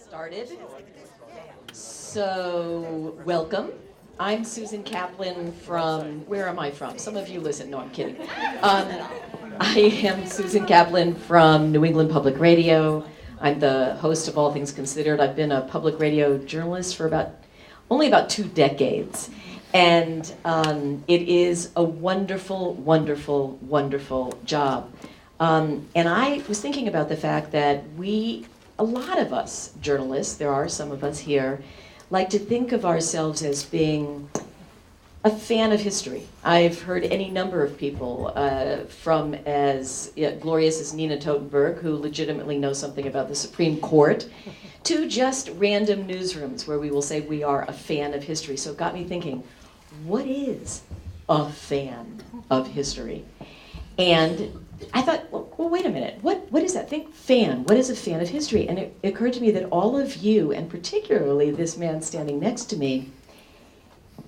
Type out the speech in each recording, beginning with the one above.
Started. So, welcome. I'm Susan Kaplan from, where am I from? Some of you listen, no, I'm kidding. I am Susan Kaplan from New England Public Radio. I'm the host of All Things Considered. I've been a public radio journalist for only about 2 decades. And it is a wonderful, wonderful, wonderful job. And I was thinking about the fact that a lot of us journalists, there are some of us here, like to think of ourselves as being a fan of history. I've heard any number of people, from as glorious as Nina Totenberg, who legitimately knows something about the Supreme Court, to just random newsrooms where we will say we are a fan of history. So it got me thinking, what is a fan of history? And I thought, well, wait a minute. What is that thing? Fan. What is a fan of history? And it occurred to me that all of you, and particularly this man standing next to me,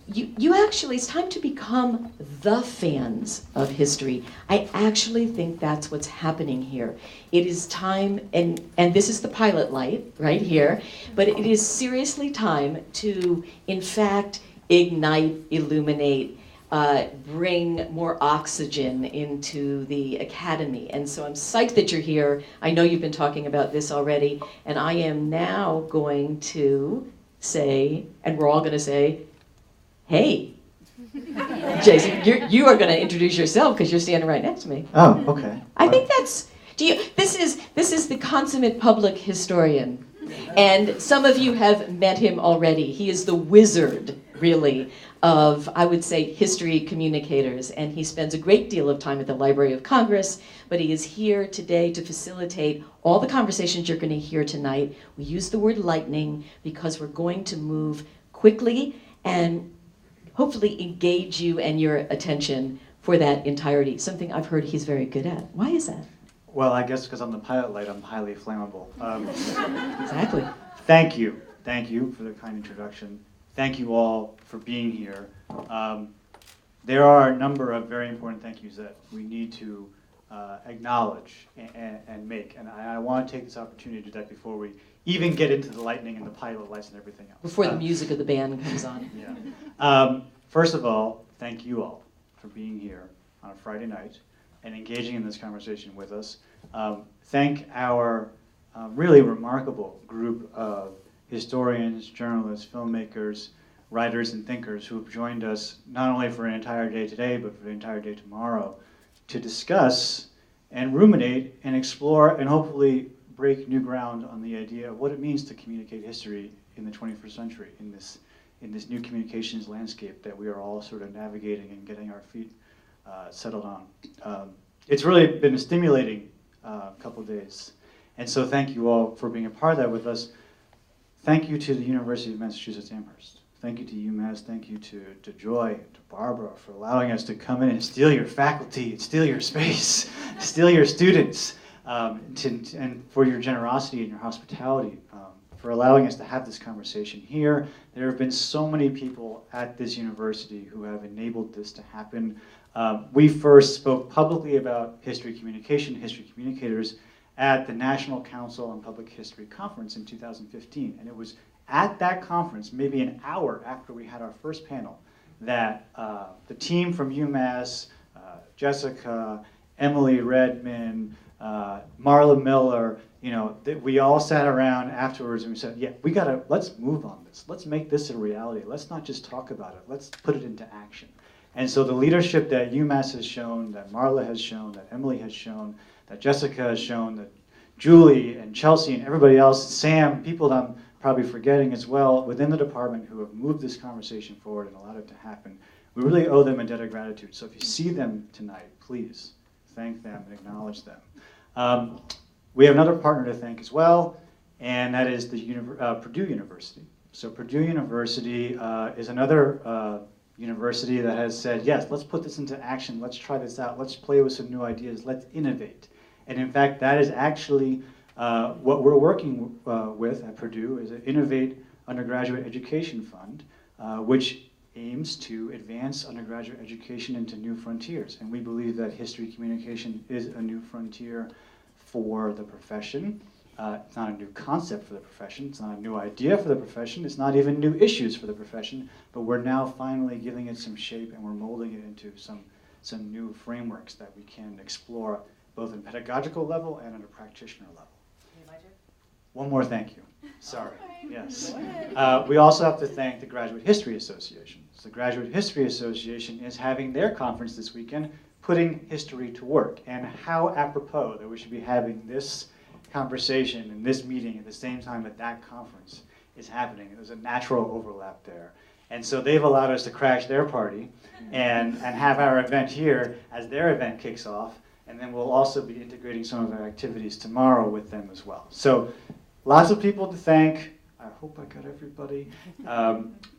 you actually, it's time to become the fans of history. I actually think that's what's happening here. It is time, and this is the pilot light right here, but it is seriously time to, in fact, ignite, illuminate, bring more oxygen into the academy. And so I'm psyched that you're here. I know you've been talking about this already, and I am now going to say, and we're all going to say, hey. Jason, you are going to introduce yourself because you're standing right next to me. Oh, okay. I think that's, this is the consummate public historian. And some of you have met him already. He is the wizard, really, of, I would say, history communicators. And he spends a great deal of time at the Library of Congress, but he is here today to facilitate all the conversations you're going to hear tonight. We use the word lightning because we're going to move quickly and hopefully engage you and your attention for that entirety, something I've heard he's very good at. Why is that? Well, I guess because I'm the pilot light, I'm highly flammable. Exactly. Thank you. Thank you for the kind introduction. Thank you all for being here. There are a number of very important thank yous that we need to acknowledge and make. And I want to take this opportunity to do that before we even get into the lightning and the pilot lights and everything else. Before the music of the band comes on. Yeah. First of all, thank you all for being here on a Friday night and engaging in this conversation with us. Thank our really remarkable group of historians, journalists, filmmakers, writers, and thinkers who have joined us not only for an entire day today, but for the entire day tomorrow to discuss and ruminate and explore and hopefully break new ground on the idea of what it means to communicate history in the 21st century, in this new communications landscape that we are all sort of navigating and getting our feet settled on. It's really been a stimulating couple of days. And so thank you all for being a part of that with us. Thank you to the University of Massachusetts Amherst. Thank you to UMass. Thank you to Joy, to Barbara for allowing us to come in and steal your faculty, and steal your space, steal your students, and for your generosity and your hospitality, for allowing us to have this conversation here. There have been so many people at this university who have enabled this to happen. We first spoke publicly about history communication, history communicators, at the National Council on Public History Conference in 2015. And it was at that conference, maybe an hour after we had our first panel, that the team from UMass, Jessica, Emily Redman, Marla Miller, we all sat around afterwards and we said, yeah, let's move on this. Let's make this a reality. Let's not just talk about it. Let's put it into action. And so the leadership that UMass has shown, that Marla has shown, that Emily has shown, that Jessica has shown, that Julie and Chelsea and everybody else, Sam, people that I'm probably forgetting as well within the department who have moved this conversation forward and allowed it to happen, we really owe them a debt of gratitude. So if you see them tonight, please thank them and acknowledge them. We have another partner to thank as well, and that is the Purdue University. So Purdue University is another university that has said, yes, let's put this into action, let's try this out, let's play with some new ideas, let's innovate. And in fact, that is actually what we're working with at Purdue, is an Innovate Undergraduate Education Fund, which aims to advance undergraduate education into new frontiers. And we believe that history communication is a new frontier for the profession. It's not a new concept for the profession. It's not a new idea for the profession. It's not even new issues for the profession. But we're now finally giving it some shape, and we're molding it into some new frameworks that we can explore both at a pedagogical level and at a practitioner level. One more thank you. Sorry. Yes. We also have to thank the Graduate History Association. So the Graduate History Association is having their conference this weekend, Putting History to Work. And how apropos that we should be having this conversation and this meeting at the same time that conference is happening. There's a natural overlap there. And so they've allowed us to crash their party and have our event here as their event kicks off. And then we'll also be integrating some of our activities tomorrow with them as well. So lots of people to thank. I hope I got everybody.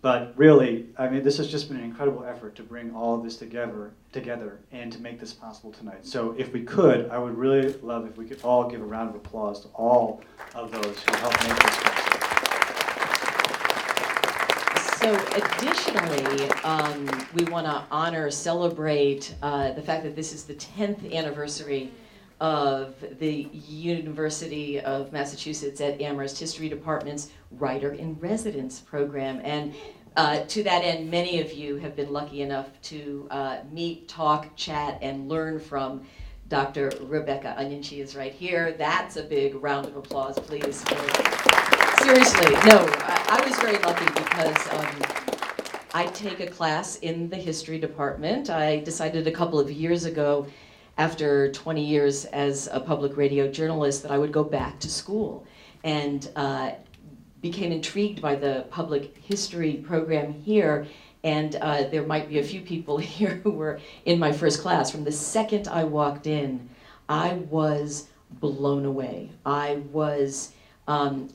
But really, I mean, this has just been an incredible effort to bring all of this together and to make this possible tonight. So if we could, I would really love if we could all give a round of applause to all of those who helped make this possible. So additionally, we want to celebrate the fact that this is the 10th anniversary of the University of Massachusetts at Amherst History Department's Writer in Residence program. And to that end, many of you have been lucky enough to meet, talk, chat, and learn from Dr. Rebecca Onion. She is right here. That's a big round of applause, please. Seriously, no, I was very lucky because I take a class in the history department. I decided a couple of years ago, after 20 years as a public radio journalist, that I would go back to school, and became intrigued by the public history program here. And there might be a few people here who were in my first class. From the second I walked in, I was blown away. I was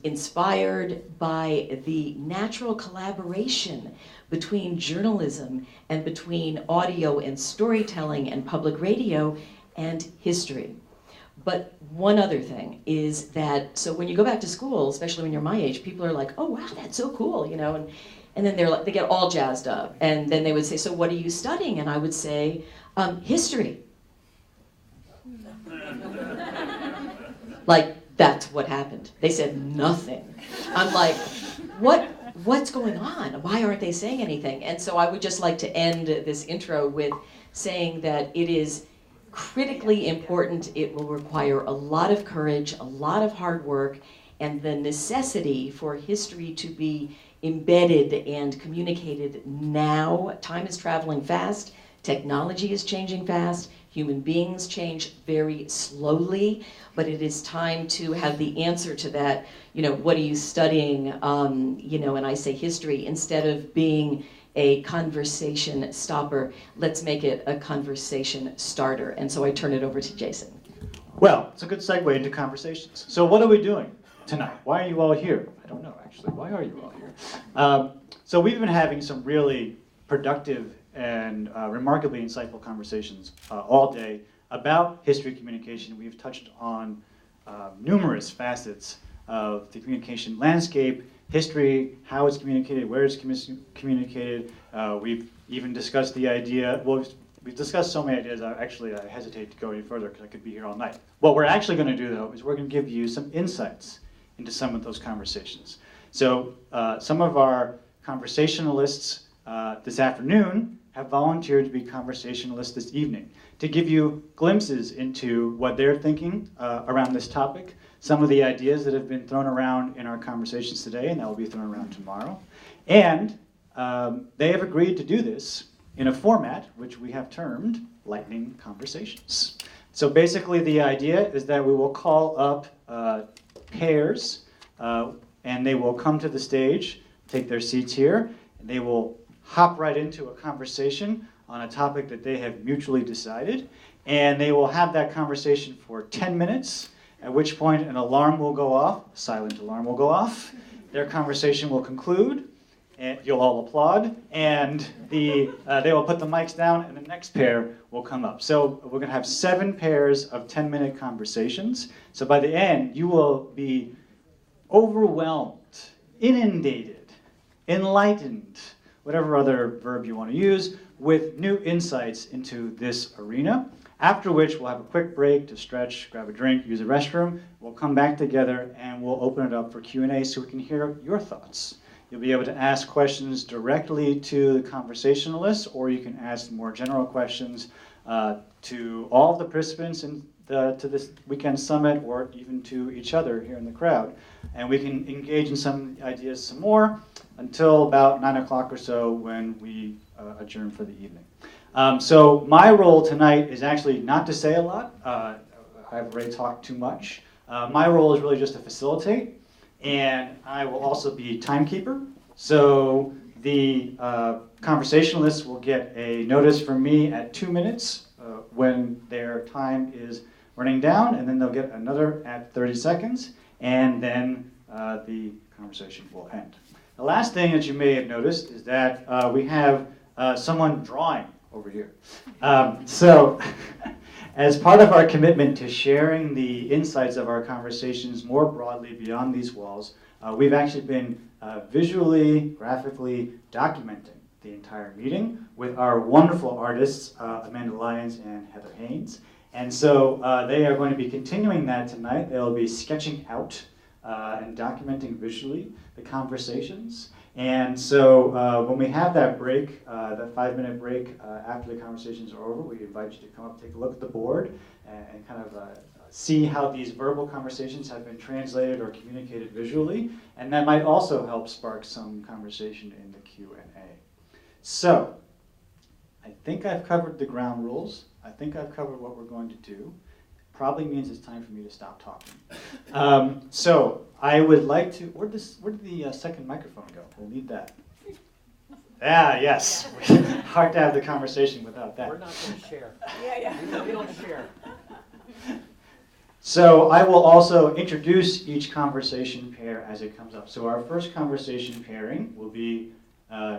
inspired by the natural collaboration between journalism and between audio and storytelling and public radio and history. But one other thing is that, so when you go back to school, especially when you're my age, people are like, oh wow, that's so cool, you know, and then they get all jazzed up. And then they would say, so what are you studying? And I would say, history. Like, that's what happened. They said nothing. I'm like, what's going on? Why aren't they saying anything? And so I would just like to end this intro with saying that it is critically important. It will require a lot of courage, a lot of hard work, and the necessity for history to be embedded and communicated now. Time is traveling fast. Technology is changing fast. Human beings change very slowly, but it is time to have the answer to that. You know, what are you studying? You know, and I say history, instead of being a conversation stopper, let's make it a conversation starter. And so I turn it over to Jason. Well, it's a good segue into conversations. So what are we doing tonight? Why are you all here? I don't know, actually. Why are you all here? So we've been having some really productive and remarkably insightful conversations all day about history communication. We've touched on numerous facets of the communication landscape, history, how it's communicated, where it's communicated. We've even discussed the idea, well, we've discussed so many ideas, I hesitate to go any further because I could be here all night. What we're actually going to do, though, is we're going to give you some insights into some of those conversations. So some of our conversationalists this afternoon have volunteered to be conversationalists this evening to give you glimpses into what they're thinking around this topic, some of the ideas that have been thrown around in our conversations today and that will be thrown around tomorrow. And they have agreed to do this in a format which we have termed Lightning Conversations. So basically the idea is that we will call up pairs and they will come to the stage, take their seats here, and they will hop right into a conversation on a topic that they have mutually decided, and they will have that conversation for 10 minutes, at which point an alarm will go off, a silent alarm will go off, their conversation will conclude, and you'll all applaud, and they will put the mics down, and the next pair will come up. So we're going to have 7 pairs of 10-minute conversations. So by the end, you will be overwhelmed, inundated, enlightened, whatever other verb you want to use, with new insights into this arena. After which, we'll have a quick break to stretch, grab a drink, use the restroom. We'll come back together and we'll open it up for Q&A so we can hear your thoughts. You'll be able to ask questions directly to the conversationalists, or you can ask more general questions to all of the participants to this weekend summit, or even to each other here in the crowd. And we can engage in some ideas some more until about 9 o'clock or so when we adjourn for the evening. So my role tonight is actually not to say a lot. I've already talked too much. My role is really just to facilitate, and I will also be timekeeper. So the conversationalists will get a notice from me at 2 minutes when their time is running down, and then they'll get another at 30 seconds, and then the conversation will end. The last thing that you may have noticed is that we have someone drawing over here. So as part of our commitment to sharing the insights of our conversations more broadly beyond these walls, we've actually been visually, graphically documenting the entire meeting with our wonderful artists, Amanda Lyons and Heather Haynes. And so they are going to be continuing that tonight. They'll be sketching out and documenting visually the conversations. And so when we have that break, that 5-minute break after the conversations are over, we invite you to come up, take a look at the board, and kind of see how these verbal conversations have been translated or communicated visually. And that might also help spark some conversation in the Q&A. So I think I've covered the ground rules. I think I've covered what we're going to do. Probably means it's time for me to stop talking. So I would like to, where did the second microphone go? We'll need that. Ah, yes. Hard to have the conversation without that. We're not going to share. Yeah. We don't share. So I will also introduce each conversation pair as it comes up. So our first conversation pairing will be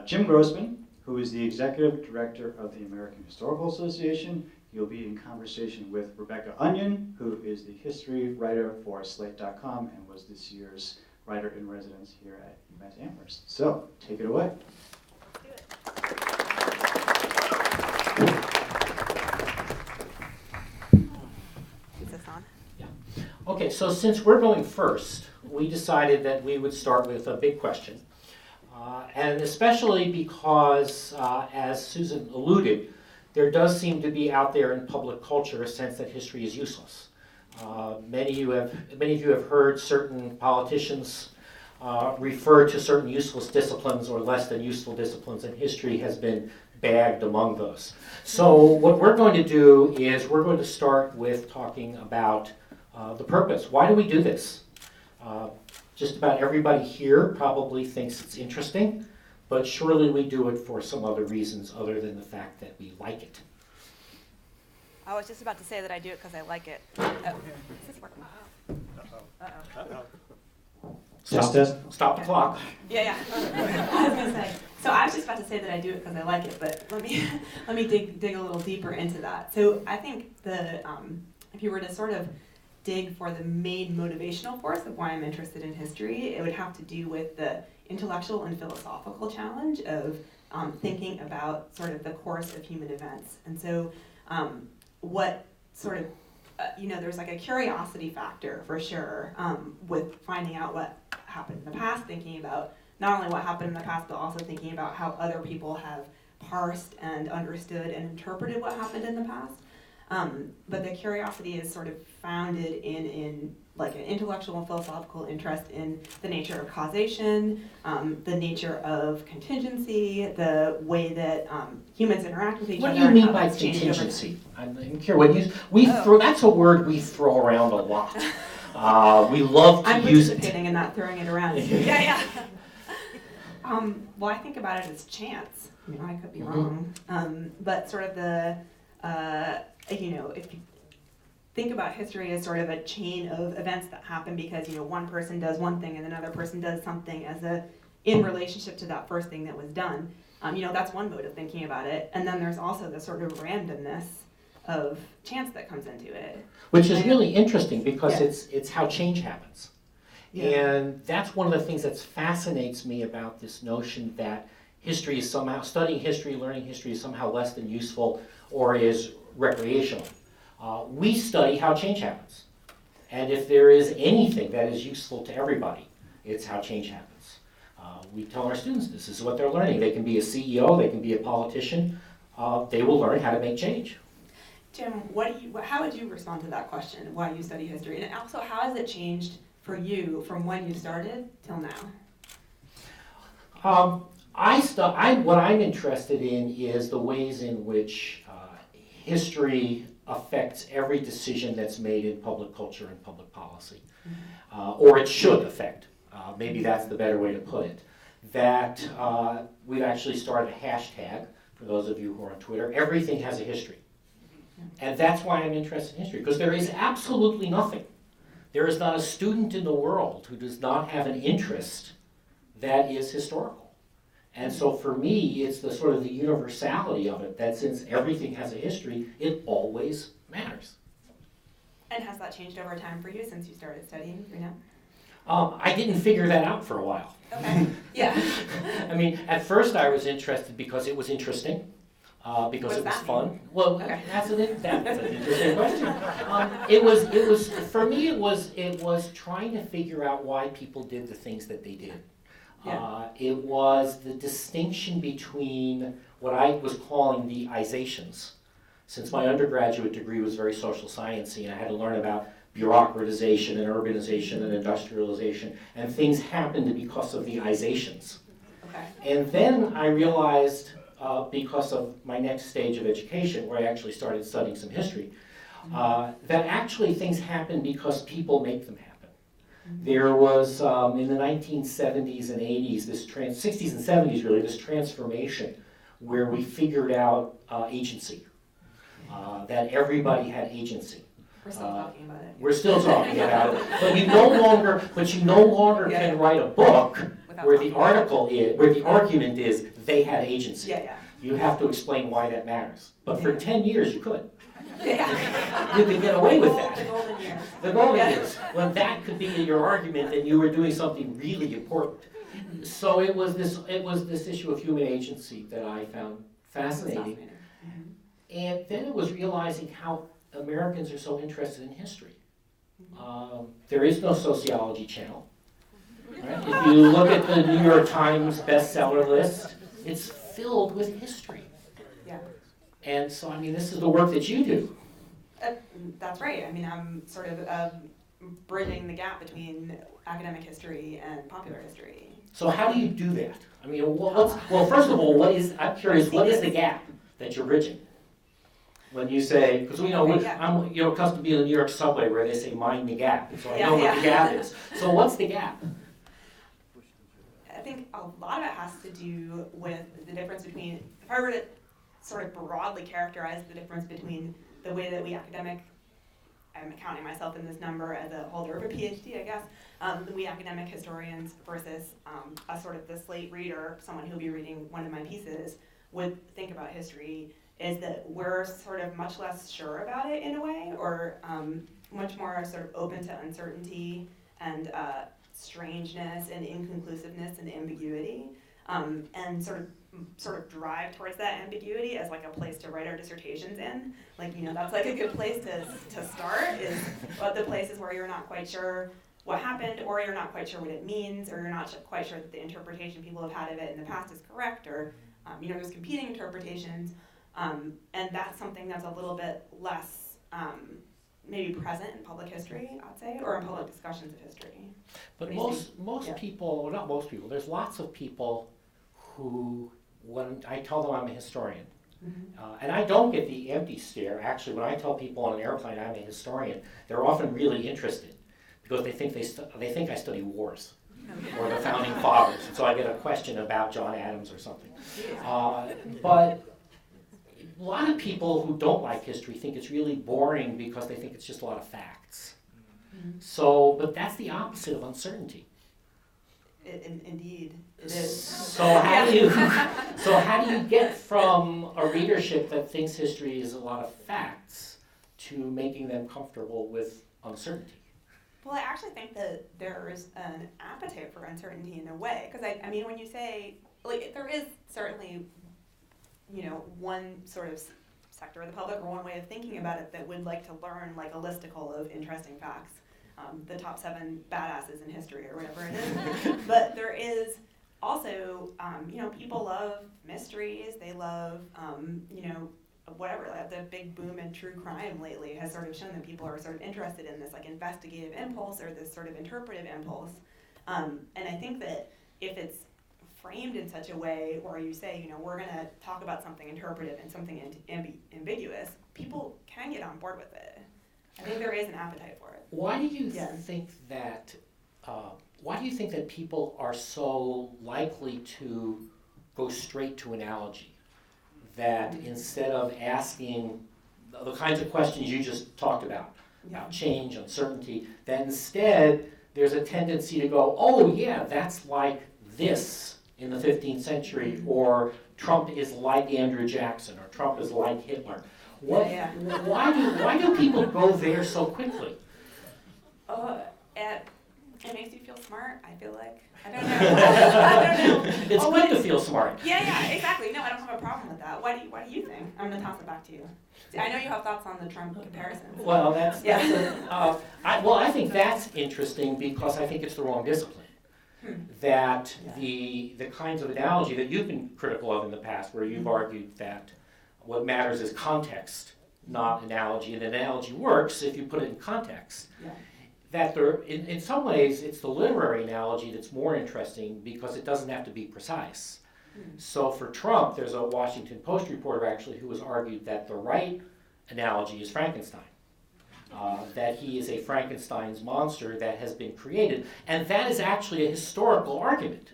Jim Grossman, who is the Executive Director of the American Historical Association. He'll be in conversation with Rebecca Onion, who is the history writer for Slate.com and was this year's writer-in-residence here at UMass Amherst. So, take it away. Is this on? Okay, so since we're going first, we decided that we would start with a big question. And especially because, as Susan alluded, there does seem to be out there in public culture a sense that history is useless. Many of you have heard certain politicians refer to certain useless disciplines or less than useful disciplines, and history has been bagged among those. So what we're going to do is we're going to start with talking about the purpose. Why do we do this? Just about everybody here probably thinks it's interesting, but surely we do it for some other reasons other than the fact that we like it. I was just about to say that I do it because I like it. Oh, is this working? Stop the clock. Yeah. I was going to say. So I was just about to say that I do it because I like it, but let me dig a little deeper into that. So I think if you were to sort of dig for the main motivational force of why I'm interested in history, it would have to do with the intellectual and philosophical challenge of thinking about sort of the course of human events. And so what sort of, there's like a curiosity factor for sure with finding out what happened in the past, thinking about not only what happened in the past, but also thinking about how other people have parsed and understood and interpreted what happened in the past. But the curiosity is sort of founded in like an intellectual and philosophical interest in the nature of causation, the nature of contingency, the way that humans interact with each other. What do you mean by contingency? I'm curious. That's a word we throw around a lot. We love to use it. I'm participating and not throwing it around. Yeah. Well, I think about it as chance. I could be wrong. But sort of the if you think about history as sort of a chain of events that happen because one person does one thing and another person does something in relationship to that first thing that was done. That's one mode of thinking about it. And then there's also the sort of randomness of chance that comes into it. Which is really interesting because it's how change happens. Yeah. And that's one of the things that fascinates me about this notion that history is somehow, studying history, learning history is somehow less than useful or is recreational. We study how change happens. And if there is anything that is useful to everybody, it's how change happens. We tell our students this is what they're learning. They can be a CEO, they can be a politician. They will learn how to make change. Jim, how would you respond to that question, why you study history? And also, how has it changed for you from when you started till now? What I'm interested in is the ways in which history affects every decision that's made in public culture and public policy, or it should affect. Maybe that's the better way to put it. That we've actually started a hashtag, for those of you who are on Twitter, everything has a history. And that's why I'm interested in history, because there is absolutely nothing. There is not a student in the world who does not have an interest that is historical. And so for me, it's the sort of the universality of it, that since everything has a history, it always matters. And has that changed over time for you since you started studying for now? I didn't figure that out for a while. Okay, yeah. I mean, at first I was interested because it was interesting, because it was fun. Well, okay. that's an interesting question. It was for me. It was trying to figure out why people did the things that they did. Yeah. It was the distinction between what I was calling the isations. Since my undergraduate degree was very social sciencey, and I had to learn about bureaucratization and urbanization and industrialization, and things happened because of the isations. Okay. And then I realized, because of my next stage of education, where I actually started studying some history, that actually things happen because people make them happen. There was, in the 1970s and 80s, 60s and 70s really, this transformation where we figured out agency, that everybody had agency. We're still talking about it. We're still talking about it, but you no longer can write a book where the argument is they had agency. Yeah. You have to explain why that matters. But for 10 years you could. Yeah. You could get away with that. The golden years. The golden years. When that could be your argument, then you were doing something really important. So it was this issue of human agency that I found fascinating. And then it was realizing how Americans are so interested in history. There is no sociology channel. Right? If you look at the New York Times bestseller list, it's filled with history. Yeah. And so, I mean, this is the work that you do. That's right. I mean, I'm sort of bridging the gap between academic history and popular history. So how do you do that? I mean, well, first of all, I'm curious, what is the gap that you're bridging? When you say, because I'm accustomed to being in the New York subway where they say mind the gap, so I know what the gap is. So what's the gap? I think a lot of it has to do with the difference between, if I were to sort of broadly characterize the difference between the way that we I'm counting myself in this number as a holder of a PhD, I guess, we academic historians versus a sort of the slate reader, someone who'll be reading one of my pieces, would think about history, is that we're sort of much less sure about it in a way, or much more sort of open to uncertainty and strangeness and inconclusiveness and ambiguity, and sort of drive towards that ambiguity as like a place to write our dissertations in. Like, that's like a good place to start, is about the places where you're not quite sure what happened, or you're not quite sure what it means, or you're not quite sure that the interpretation people have had of it in the past is correct, or there's competing interpretations. And that's something that's a little bit less maybe present in public history, I'd say, or in public discussions of history. But most people, well, not most people, there's lots of people who, when I tell them I'm a historian, and I don't get the empty stare. Actually, when I tell people on an airplane I'm a historian, they're often really interested because they think I study wars or the founding fathers. And so I get a question about John Adams or something. But a lot of people who don't like history think it's really boring because they think it's just a lot of facts. So, but that's the opposite of uncertainty. Indeed, it is. So how do you get from a readership that thinks history is a lot of facts to making them comfortable with uncertainty? Well, I actually think that there's an appetite for uncertainty in a way, because I mean, when you say, like, there is certainly, one sort of sector of the public or one way of thinking about it that would like to learn like a listicle of interesting facts, the top 7 badasses in history or whatever it is. But there is also, people love mysteries. They love, whatever, like the big boom in true crime lately has sort of shown that people are sort of interested in this like investigative impulse or this sort of interpretive impulse. And I think that if it's framed in such a way where you say, we're going to talk about something interpretive and something ambiguous, people can get on board with it. I think there is an appetite for it. Why do you think that? Why do you think that people are so likely to go straight to analogy? That instead of asking the kinds of questions you just talked about change, uncertainty, that instead there's a tendency to go, oh yeah, that's like this in the 15th century, or Trump is like Andrew Jackson, or Trump is like Hitler. Why do people go there so quickly? It makes you feel smart, I feel like. I don't know. It's good to feel smart. Yeah, exactly. No, I don't have a problem with that. What do you think? I'm going to toss it back to you. I know you have thoughts on the Trump comparisons. Well, I think that's interesting because I think it's the wrong discipline. That the kinds of analogy that you've been critical of in the past, where you've argued that what matters is context, not analogy, and an analogy works if you put it in context. Yeah. That in some ways, it's the literary analogy that's more interesting because it doesn't have to be precise. So for Trump, there's a Washington Post reporter actually who has argued that the right analogy is Frankenstein. That he is a Frankenstein's monster that has been created. And that is actually a historical argument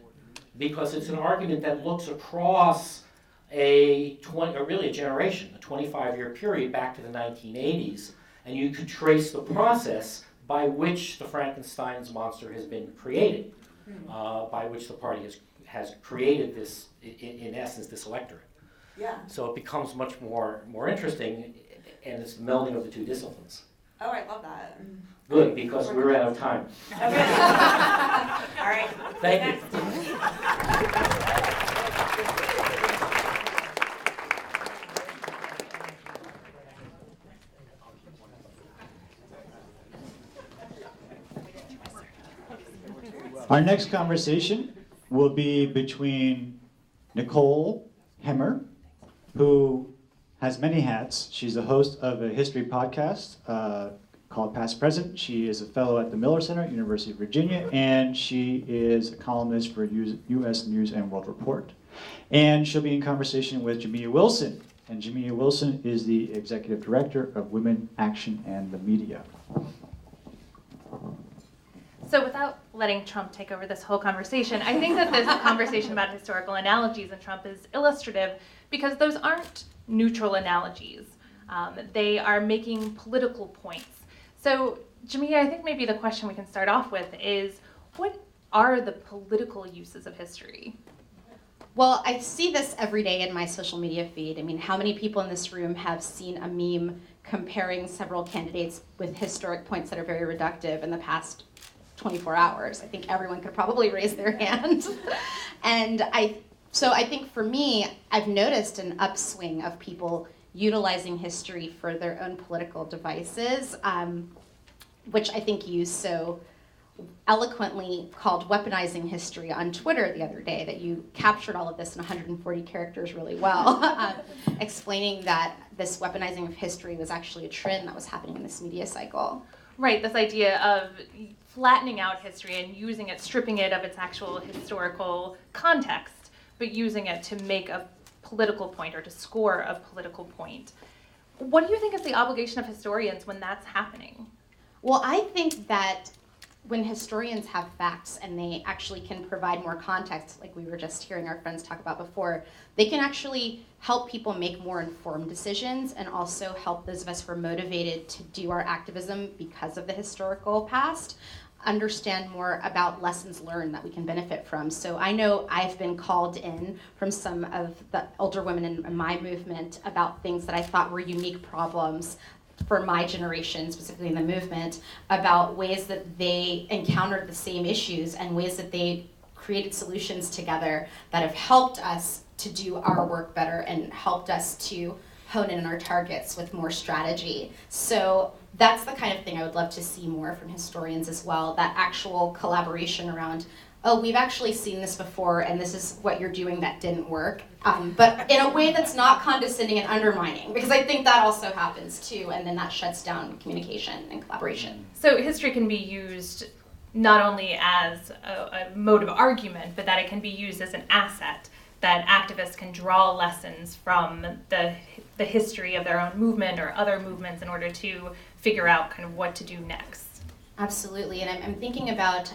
because it's an argument that looks across a generation, a 25-year period back to the 1980s, and you could trace the process by which the Frankenstein's monster has been created, by which the party has created this, in essence, this electorate. Yeah. So it becomes much more interesting, and it's the melding of the two disciplines. Oh, I love that. Good, because we're out of time. Okay. All right. Thank you. Our next conversation will be between Nicole Hemmer, who has many hats. She's the host of a history podcast called Past Present. She is a fellow at the Miller Center, University of Virginia, and she is a columnist for U.S. News and World Report. And she'll be in conversation with Jamia Wilson. And Jamia Wilson is the executive director of Women, Action, and the Media. So without letting Trump take over this whole conversation, I think that this conversation about historical analogies and Trump is illustrative because those aren't neutral analogies. They are making political points. So, Jamia, I think maybe the question we can start off with is, what are the political uses of history? Well, I see this every day in my social media feed. I mean, how many people in this room have seen a meme comparing several candidates with historic points that are very reductive in the past 24 hours? I think everyone could probably raise their hand. And so I think for me, I've noticed an upswing of people utilizing history for their own political devices, which I think you so eloquently called weaponizing history on Twitter the other day, that you captured all of this in 140 characters really well, explaining that this weaponizing of history was actually a trend that was happening in this media cycle. Right, this idea of flattening out history and using it, stripping it of its actual historical context, but using it to make a political point or to score a political point. What do you think is the obligation of historians when that's happening? Well, I think that when historians have facts and they actually can provide more context, like we were just hearing our friends talk about before, they can actually help people make more informed decisions and also help those of us who are motivated to do our activism because of the historical past understand more about lessons learned that we can benefit from. So I know I've been called in from some of the older women in my movement about things that I thought were unique problems for my generation, specifically in the movement, about ways that they encountered the same issues and ways that they created solutions together that have helped us to do our work better and helped us to hone in on our targets with more strategy. So that's the kind of thing I would love to see more from historians as well, that actual collaboration around, oh, we've actually seen this before and this is what you're doing that didn't work, but in a way that's not condescending and undermining, because I think that also happens too, and then that shuts down communication and collaboration. So history can be used not only as a mode of argument, but that it can be used as an asset, that activists can draw lessons from the history of their own movement or other movements in order to figure out kind of what to do next. Absolutely, and I'm thinking about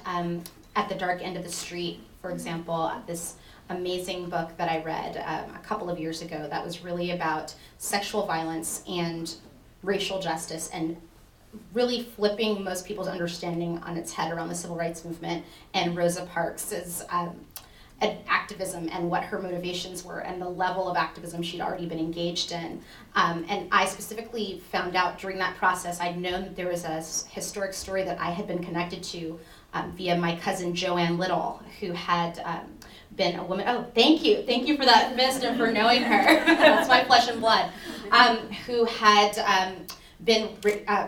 At the Dark End of the Street, for example, this amazing book that I read a couple of years ago that was really about sexual violence and racial justice and really flipping most people's understanding on its head around the civil rights movement and Rosa Parks's activism and what her motivations were and the level of activism she'd already been engaged in. And I specifically found out during that process, I'd known that there was a historic story that I had been connected to via my cousin Joanne Little, who had been a woman. Oh, thank you for that, Mist, and for knowing her. That's my flesh and blood. Who had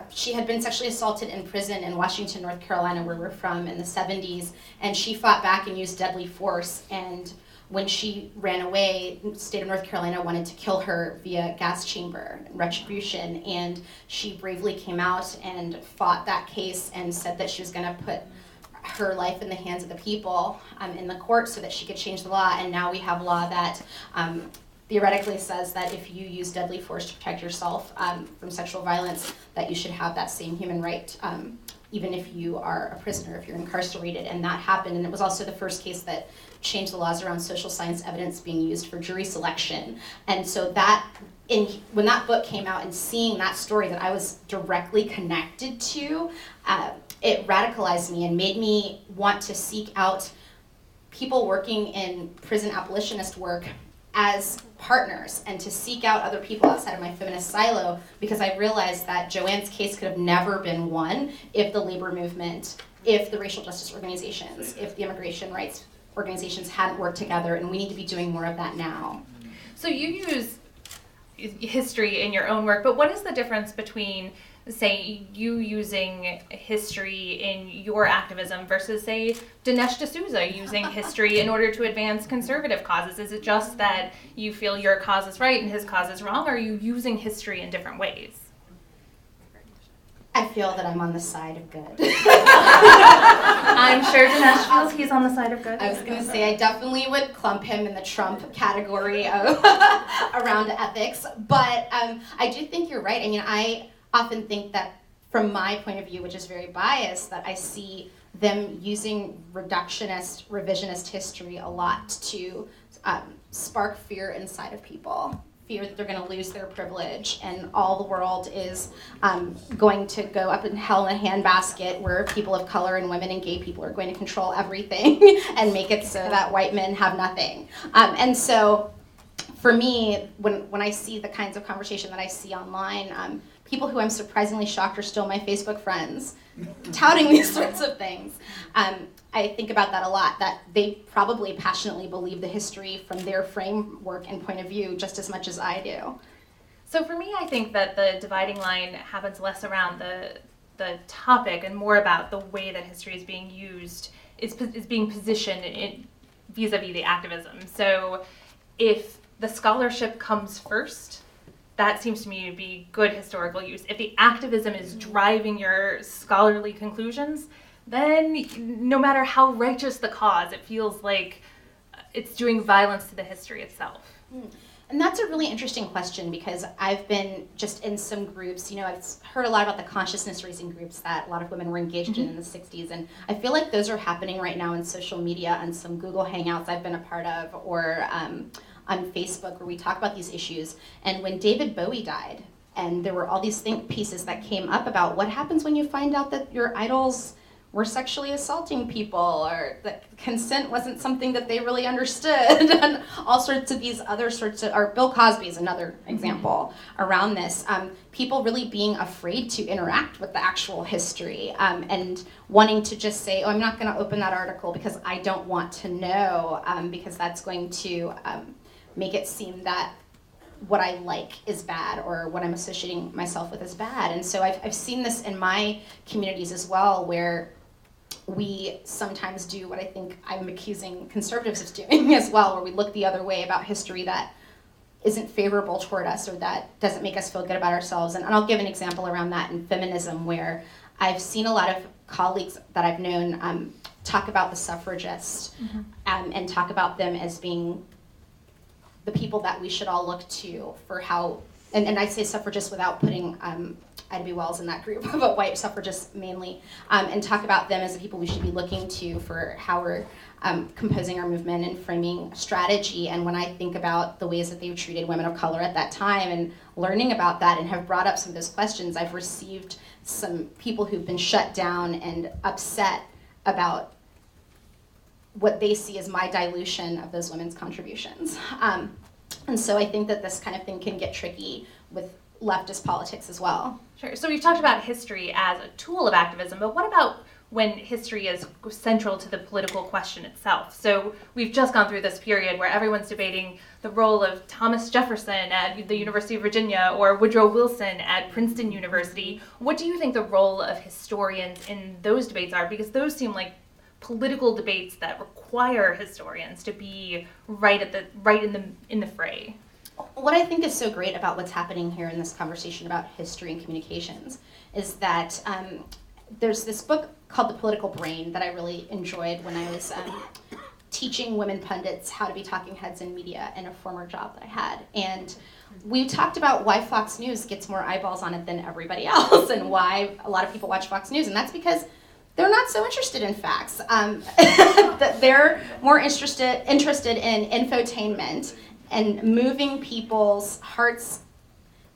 she had been sexually assaulted in prison in Washington, North Carolina, where we're from, in the 70s, and she fought back and used deadly force. And when she ran away, the state of North Carolina wanted to kill her via gas chamber retribution, and she bravely came out and fought that case and said that she was going to put her life in the hands of the people in the court so that she could change the law. And now we have law that theoretically says that if you use deadly force to protect yourself from sexual violence, that you should have that same human right, even if you are a prisoner, if you're incarcerated. And that happened, and it was also the first case that changed the laws around social science evidence being used for jury selection. And so that, when that book came out and seeing that story that I was directly connected to, it radicalized me and made me want to seek out people working in prison abolitionist work as partners and to seek out other people outside of my feminist silo, because I realized that Joanne's case could have never been won if the labor movement, if the racial justice organizations, if the immigration rights organizations hadn't worked together, and we need to be doing more of that now. So you use history in your own work, but what is the difference between, say, you using history in your activism versus, say, Dinesh D'Souza using history in order to advance conservative causes? Is it just that you feel your cause is right and his cause is wrong, or are you using history in different ways? I feel that I'm on the side of good. I'm sure Dinesh feels he's on the side of good. I was going to say I definitely would clump him in the Trump category of around ethics, but I do think you're right. I mean, I often think that from my point of view, which is very biased, that I see them using revisionist history a lot to spark fear inside of people. Fear that they're going to lose their privilege and all the world is going to go up in hell in a handbasket, where people of color and women and gay people are going to control everything and make it so that white men have nothing. And so for me, when I see the kinds of conversation that I see online, people who I'm surprisingly shocked are still my Facebook friends, touting these sorts of things. I think about that a lot, that they probably passionately believe the history from their framework and point of view just as much as I do. So for me, I think that the dividing line happens less around the topic and more about the way that history is being used, is being positioned vis-a-vis the activism. So if the scholarship comes first, that seems to me to be good historical use. If the activism is driving your scholarly conclusions, then no matter how righteous the cause, it feels like it's doing violence to the history itself. And that's a really interesting question, because I've been just in some groups, I've heard a lot about the consciousness raising groups that a lot of women were engaged in the 60s, and I feel like those are happening right now in social media and some Google Hangouts I've been a part of, or on Facebook, where we talk about these issues. And when David Bowie died, and there were all these think pieces that came up about what happens when you find out that your idol's were sexually assaulting people, or that consent wasn't something that they really understood, and all sorts of these other sorts of, or Bill Cosby is another example around this. People really being afraid to interact with the actual history, and wanting to just say, oh, I'm not going to open that article because I don't want to know, because that's going to make it seem that what I like is bad, or what I'm associating myself with is bad. And so I've seen this in my communities as well, where we sometimes do what I think I'm accusing conservatives of doing as well, where we look the other way about history that isn't favorable toward us, or that doesn't make us feel good about ourselves. And I'll give an example around that in feminism, where I've seen a lot of colleagues that I've known talk about the suffragists, and talk about them as being the people that we should all look to for how, and I say suffragists without putting Ida B. Wells in that group, but white suffragists mainly, and talk about them as the people we should be looking to for how we're composing our movement and framing strategy. And when I think about the ways that they've treated women of color at that time, and learning about that, and have brought up some of those questions, I've received some people who've been shut down and upset about what they see as my dilution of those women's contributions. And so I think that this kind of thing can get tricky with leftist politics as well. Sure. So we've talked about history as a tool of activism, but what about when history is central to the political question itself? So we've just gone through this period where everyone's debating the role of Thomas Jefferson at the University of Virginia or Woodrow Wilson at Princeton University. What do you think the role of historians in those debates are? Because those seem like political debates that require historians to be right in the fray. What I think is so great about what's happening here in this conversation about history and communications is that there's this book called The Political Brain that I really enjoyed when I was teaching women pundits how to be talking heads in media in a former job that I had. And we talked about why Fox News gets more eyeballs on it than everybody else, and why a lot of people watch Fox News, and that's because they're not so interested in facts. That they're more interested in infotainment and moving people's hearts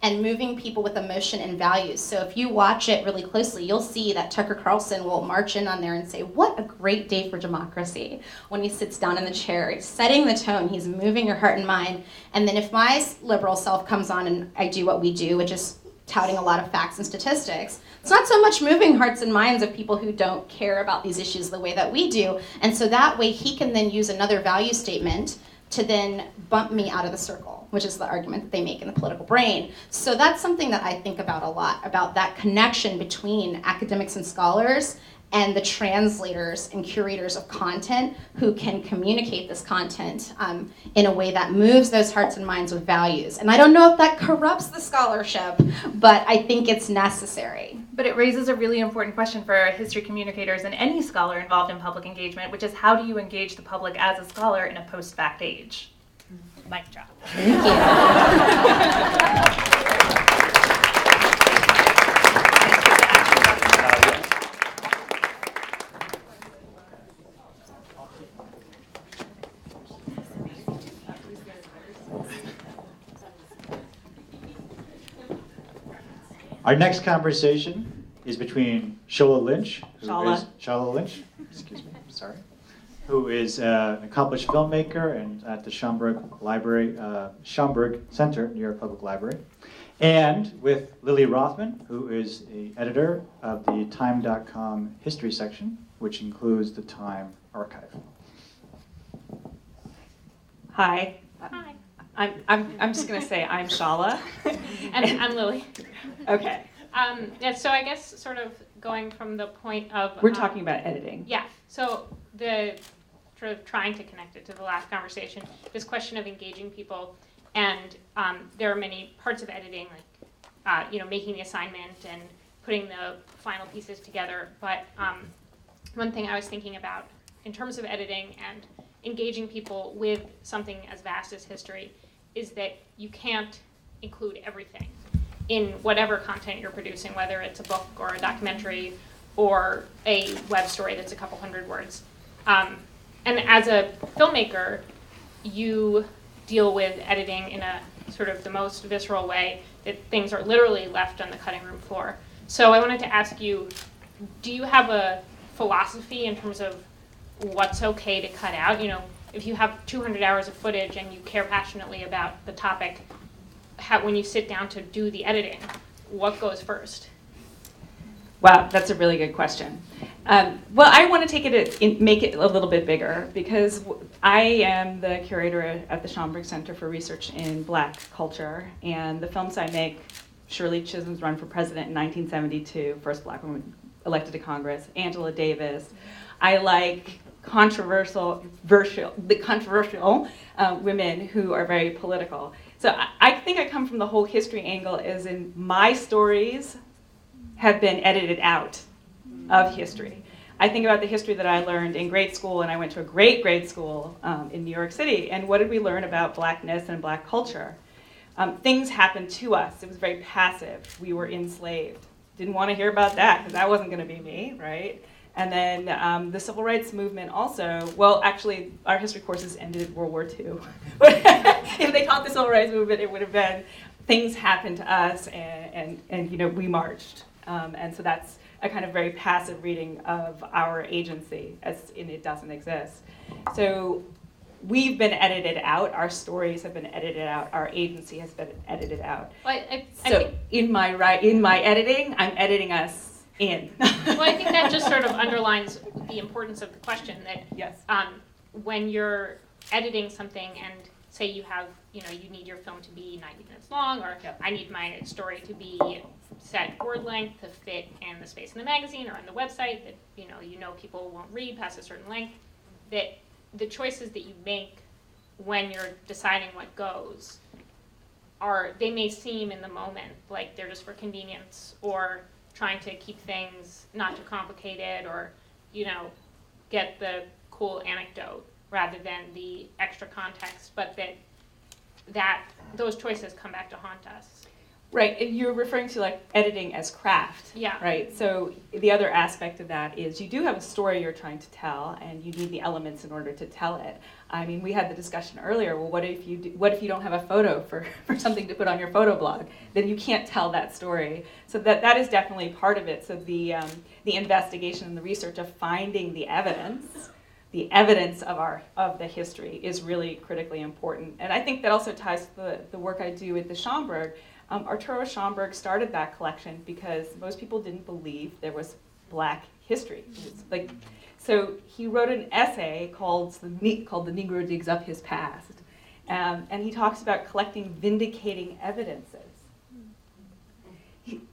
and moving people with emotion and values. So if you watch it really closely, you'll see that Tucker Carlson will march in on there and say, what a great day for democracy, when he sits down in the chair. He's setting the tone, he's moving your heart and mind. And then if my liberal self comes on and I do what we do, which is touting a lot of facts and statistics, it's not so much moving hearts and minds of people who don't care about these issues the way that we do. And so that way he can then use another value statement to then bump me out of the circle, which is the argument that they make in The Political Brain. So that's something that I think about a lot, about that connection between academics and scholars and the translators and curators of content who can communicate this content in a way that moves those hearts and minds with values. And I don't know if that corrupts the scholarship, but I think it's necessary. But it raises a really important question for history communicators and any scholar involved in public engagement, which is how do you engage the public as a scholar in a post-fact age? Mic drop. Thank you. Our next conversation is between Shola Lynch, Shola Lynch, excuse me, sorry, who is an accomplished filmmaker and at the Schomburg Center, New York Public Library, and with Lily Rothman, who is the editor of the Time.com history section, which includes the Time archive. Hi. Hi. I'm just gonna say I'm Shala. And I'm Lily. Okay. Yeah, so I guess sort of going from the point of... We're talking about editing. Yeah, so the sort of trying to connect it to the last conversation, this question of engaging people, and there are many parts of editing, like making the assignment and putting the final pieces together, but one thing I was thinking about in terms of editing and engaging people with something as vast as history is that you can't include everything in whatever content you're producing, whether it's a book or a documentary or a web story that's a couple hundred words. And as a filmmaker, you deal with editing in a sort of the most visceral way, that things are literally left on the cutting room floor. So I wanted to ask you, do you have a philosophy in terms of what's okay to cut out. You know, if you have 200 hours of footage and you care passionately about the topic, when you sit down to do the editing, what goes first? Wow, that's a really good question. Well, I want to take it make it a little bit bigger, because I am the curator at the Schomburg Center for Research in Black Culture, and the films I make, Shirley Chisholm's run for president in 1972, first Black woman elected to Congress, Angela Davis. I like controversial women who are very political. So I think I come from the whole history angle, as in my stories have been edited out of history. I think about the history that I learned in grade school, and I went to a great grade school in New York City, and what did we learn about Blackness and Black culture? Things happened to us. It was very passive. We were enslaved. Didn't want to hear about that, because that wasn't going to be me, right? And then the civil rights movement also, well, actually, our history courses ended in World War II. If they taught the civil rights movement, it would have been things happened to us, and you know, we marched. And so that's a kind of very passive reading of our agency, as in it doesn't exist. So we've been edited out, our stories have been edited out, our agency has been edited out. Well, So in my editing, I'm editing us in. Well, I think that just sort of underlines the importance of the question that Yes. When you're editing something and say you have, you know, you need your film to be 90 minutes long, or Yep. I need my story to be set word length to fit in the space in the magazine or on the website that, you know people won't read past a certain length, that the choices that you make when you're deciding what goes they may seem in the moment like they're just for convenience, or trying to keep things not too complicated, or, you know, get the cool anecdote rather than the extra context, but that those choices come back to haunt us. Right, and you're referring to like editing as craft, Yeah. right? So the other aspect of that is you do have a story you're trying to tell, and you need the elements in order to tell it. I mean, we had the discussion earlier. Well, what if you don't have a photo for something to put on your photo blog? Then you can't tell that story. So that is definitely part of it. So the investigation and the research of finding the evidence of the history is really critically important. And I think that also ties to the work I do at the Schomburg. Arturo Schomburg started that collection because most people didn't believe there was Black history. So he wrote an essay called The Negro Digs Up His Past. And he talks about collecting vindicating evidences.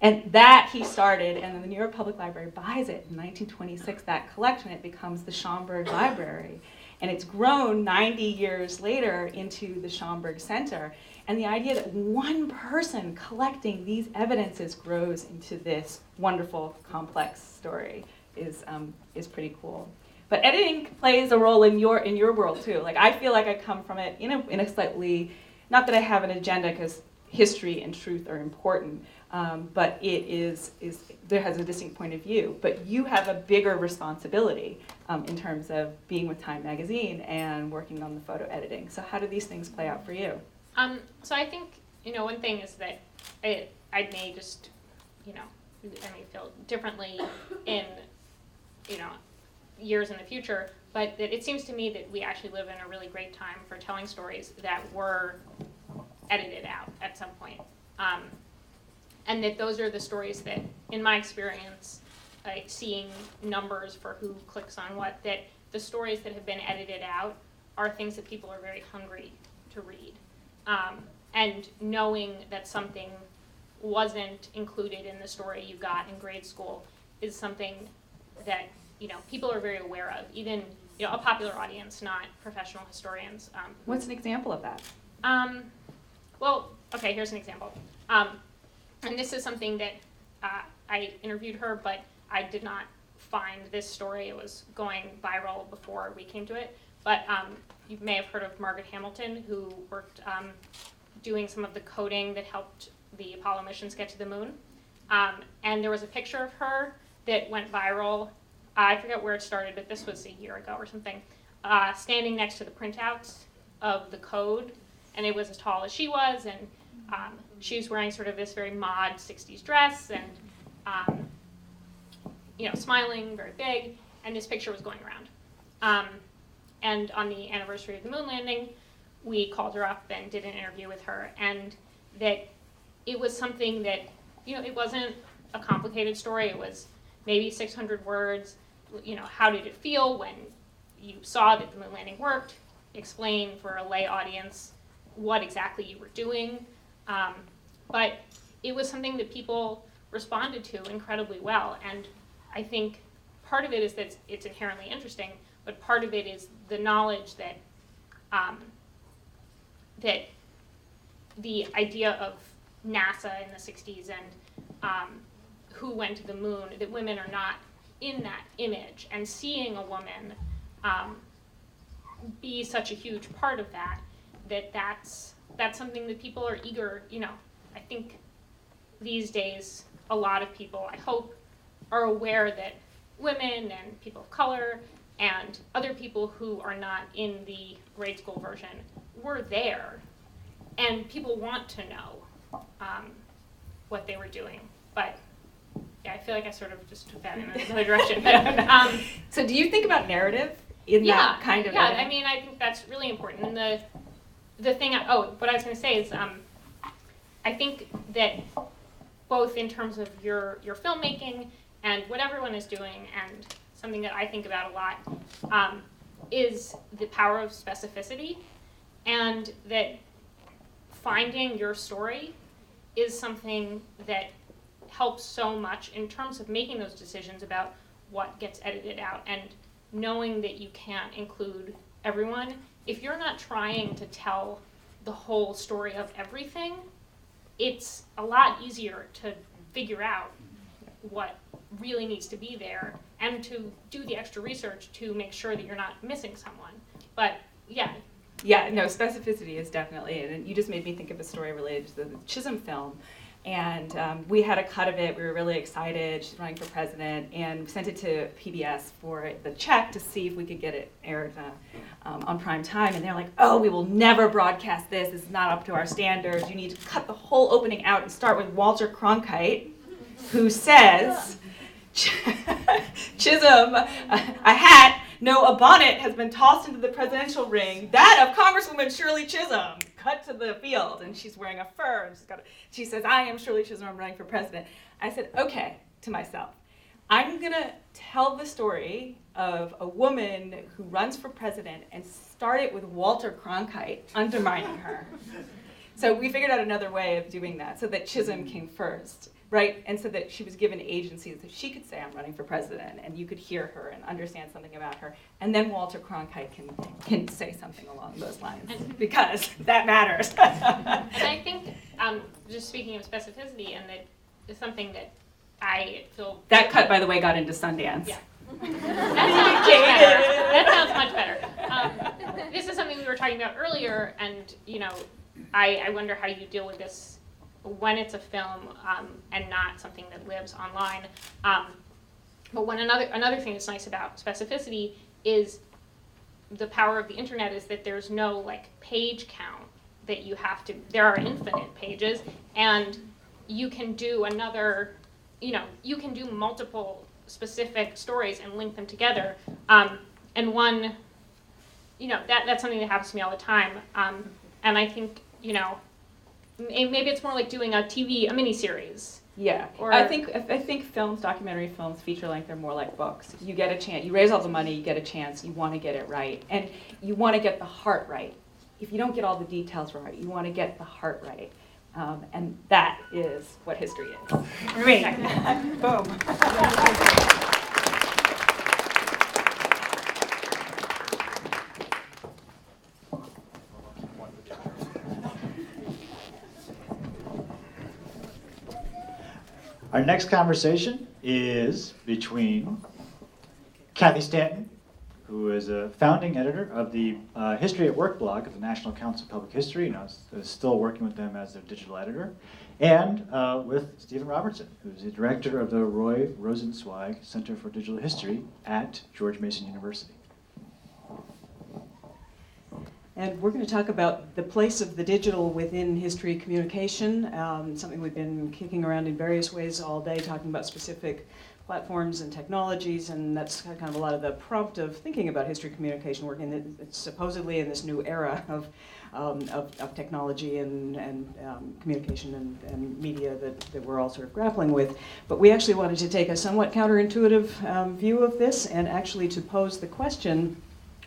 And that he started, and then the New York Public Library buys it in 1926, that collection. It becomes the Schomburg Library. And it's grown 90 years later into the Schomburg Center. And the idea that one person collecting these evidences grows into this wonderful, complex story is pretty cool. But editing plays a role in your world too. Like, I feel like I come from it in a slightly, not that I have an agenda, because history and truth are important, but there has a distinct point of view. But you have a bigger responsibility in terms of being with Time Magazine and working on the photo editing. So how do these things play out for you? So I think, one thing is that I may just, I may feel differently in, years in the future, but that it seems to me that we actually live in a really great time for telling stories that were edited out at some point. And that those are the stories that, in my experience, like seeing numbers for who clicks on what, that the stories that have been edited out are things that people are very hungry to read. And knowing that something wasn't included in the story you got in grade school is something that, people are very aware of, even, a popular audience, not professional historians. What's an example of that? Well, okay, here's an example. And this is something that I interviewed her, but I did not find this story. It was going viral before we came to it. But you may have heard of Margaret Hamilton, who worked doing some of the coding that helped the Apollo missions get to the moon. And there was a picture of her that went viral. I forget where it started, but this was a year ago or something, standing next to the printouts of the code. And it was as tall as she was, and she was wearing sort of this very mod 60s dress, and smiling, very big. and this picture was going around. And on the anniversary of the moon landing, we called her up and did an interview with her, and that it was something that, it wasn't a complicated story. It was maybe 600 words. How did it feel when you saw that the moon landing worked? Explain for a lay audience what exactly you were doing. But it was something that people responded to incredibly well, and I think part of it is that it's inherently interesting, but part of it is the knowledge that that the idea of NASA in the 60s and who went to the moon, that women are not in that image, and seeing a woman be such a huge part of that's something that people are eager, I think these days a lot of people, I hope, are aware that women and people of color and other people who are not in the grade school version were there, and people want to know what they were doing. But yeah, I feel like I sort of just took that in another direction. But, so do you think about narrative in that kind of I mean, I think that's really important. And the thing, what I was going to say is, I think that both in terms of your filmmaking and what everyone is doing, and something that I think about a lot, is the power of specificity, and that finding your story is something that helps so much in terms of making those decisions about what gets edited out, and knowing that you can't include everyone. If you're not trying to tell the whole story of everything, it's a lot easier to figure out what really needs to be there, and to do the extra research to make sure that you're not missing someone. But yeah. Yeah, no, specificity is definitely it. And you just made me think of a story related to the Chisholm film. And we had a cut of it. We were really excited. She's running for president, and sent it to PBS for the check to see if we could get it aired on prime time. And they're like, "Oh, we will never broadcast this. This is not up to our standards. You need to cut the whole opening out and start with Walter Cronkite, who says, Chisholm, a hat, no, a bonnet has been tossed into the presidential ring, that of Congresswoman Shirley Chisholm." Cut to the field, and she's wearing a fur, and she says, "I am Shirley Chisholm, I'm running for president." I said, okay, to myself, I'm gonna tell the story of a woman who runs for president and start it with Walter Cronkite undermining her. So we figured out another way of doing that, so that Chisholm came first, right? And so that she was given agency so she could say, "I'm running for president," and you could hear her and understand something about her. And then Walter Cronkite can say something along those lines, because that matters. And I think, just speaking of specificity, and that is something that I feel... That cut, by the way, got into Sundance. Yeah. That sounds much better. This is something we were talking about earlier, and I wonder how you deal with this when it's a film and not something that lives online. But when another thing that's nice about specificity is the power of the internet, is that there's no page count that you have to. There are infinite pages, and you can do you can do multiple specific stories and link them together. And one, that's something that happens to me all the time. And I think maybe it's more like doing a miniseries. Yeah, Or I think documentary films, feature length, are more like books. You get a chance, you raise all the money, you get a chance, you want to get it right, and you want to get the heart right. If you don't get all the details right, you want to get the heart right, and that is what history is. Boom. Our next conversation is between Kathy Stanton, who is a founding editor of the History at Work blog of the National Council of Public History, and is still working with them as their digital editor, and with Stephen Robertson, who's the director of the Roy Rosenzweig Center for Digital History at George Mason University. And we're going to talk about the place of the digital within history communication, something we've been kicking around in various ways all day, talking about specific platforms and technologies, and that's kind of a lot of the prompt of thinking about history communication work supposedly in this new era of technology and communication and media that we're all sort of grappling with. But we actually wanted to take a somewhat counterintuitive view of this and actually to pose the question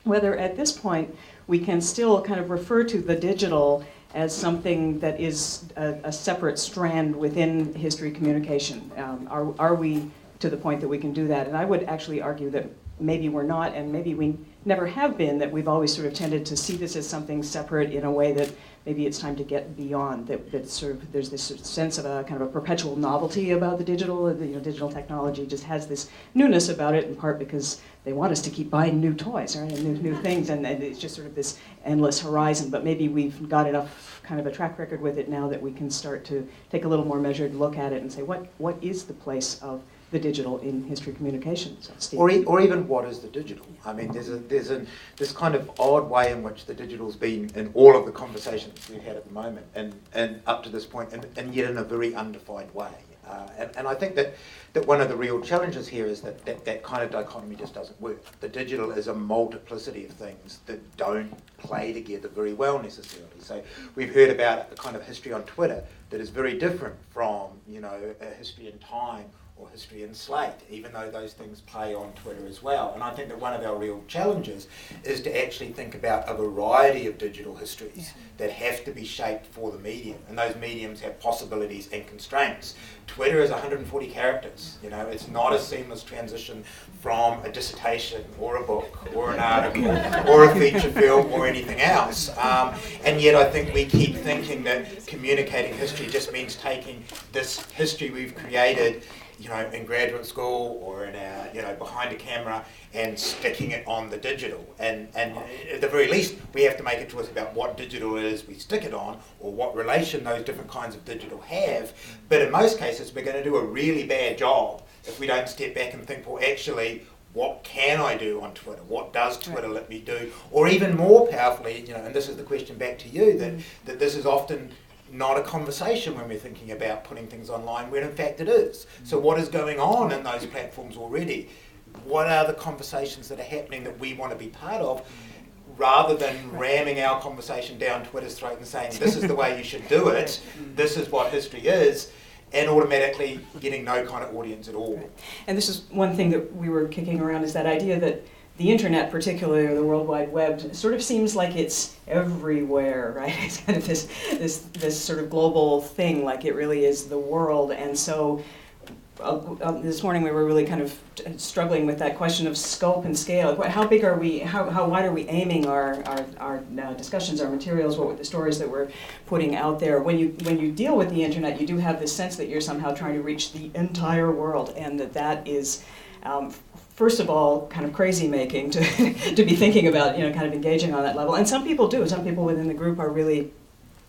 whether at this point we can still kind of refer to the digital as something that is a separate strand within history communication. Are we to the point that we can do that? And I would actually argue that maybe we're not, and maybe we never have been, that we've always sort of tended to see this as something separate in a way that maybe it's time to get beyond, that sort of there's this sort of sense of a kind of a perpetual novelty about the digital. Digital technology just has this newness about it, in part because they want us to keep buying new toys, right, and new things, and it's just sort of this endless horizon. But maybe we've got enough kind of a track record with it now that we can start to take a little more measured look at it and say, what is the place of the digital in history communication? So, or even what is the digital? I mean, there's this kind of odd way in which the digital's been in all of the conversations we've had at the moment, and up to this point, and yet in a very undefined way. And I think that one of the real challenges here is that kind of dichotomy just doesn't work. The digital is a multiplicity of things that don't play together very well necessarily. So we've heard about a kind of history on Twitter that is very different from, a history in time or history in Slate, even though those things play on Twitter as well. And I think that one of our real challenges is to actually think about a variety of digital histories that have to be shaped for the medium, and those mediums have possibilities and constraints. Twitter is 140 characters. It's not a seamless transition from a dissertation or a book or an article or a feature film or anything else. And yet I think we keep thinking that communicating history just means taking this history we've created in graduate school or in our, behind a camera, and sticking it on the digital. And at the very least, we have to make a choice about what digital it is we stick it on, or what relation those different kinds of digital have. But in most cases, we're going to do a really bad job if we don't step back and think, well, actually, what can I do on Twitter? What does Twitter let me do? Or even more powerfully, and this is the question back to you, that this is often not a conversation when we're thinking about putting things online, when in fact it is. So what is going on in those platforms already? What are the conversations that are happening that we want to be part of, rather than ramming our conversation down Twitter's throat and saying, this is the way you should do it, this is what history is, and automatically getting no kind of audience at all. And this is one thing that we were kicking around, is that idea that the internet, particularly, or the World Wide Web, sort of seems like it's everywhere, right? It's kind of this sort of global thing, like it really is the world. And so this morning we were really kind of struggling with that question of scope and scale. How big are we, how wide are we aiming our discussions, our materials, what were the stories that we're putting out there? When you deal with the internet, you do have this sense that you're somehow trying to reach the entire world, and that is first of all, kind of crazy making to be thinking about, kind of engaging on that level. And some people do. Some people within the group are really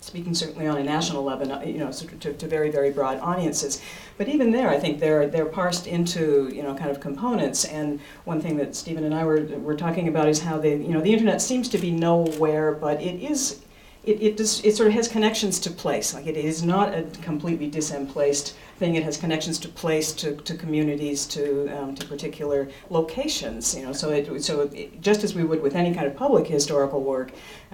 speaking certainly on a national level, to very, very broad audiences. But even there, I think they're parsed into, kind of components. And one thing that Stephen and I were talking about is how the internet seems to be nowhere, but it sort of has connections to place. Like, it is not a completely disemplaced thing. It has connections to place, to communities, to particular locations. So just as we would with any kind of public historical work,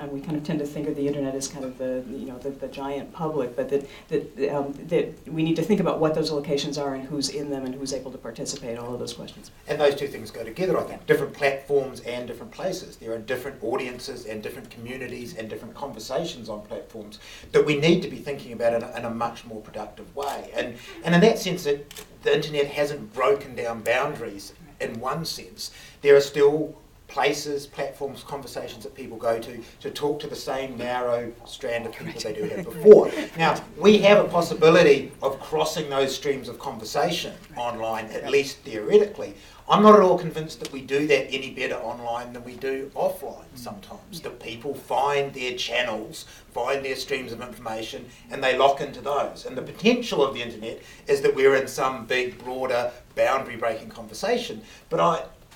we kind of tend to think of the internet as kind of the giant public, but that we need to think about what those locations are and who's in them and who's able to participate. All of those questions. And those two things go together, I think. Different platforms and different places. There are different audiences and different communities and different conversations on platforms that we need to be thinking about in a much more productive way. And in that sense, the internet hasn't broken down boundaries in one sense. There are still places, platforms, conversations that people go to talk to the same narrow strand of people they do have before. Now, we have a possibility of crossing those streams of conversation online, at least theoretically. I'm not at all convinced that we do that any better online than we do offline sometimes, that people find their channels, find their streams of information, and they lock into those. And the potential of the internet is that we're in some big, broader, boundary-breaking conversation. But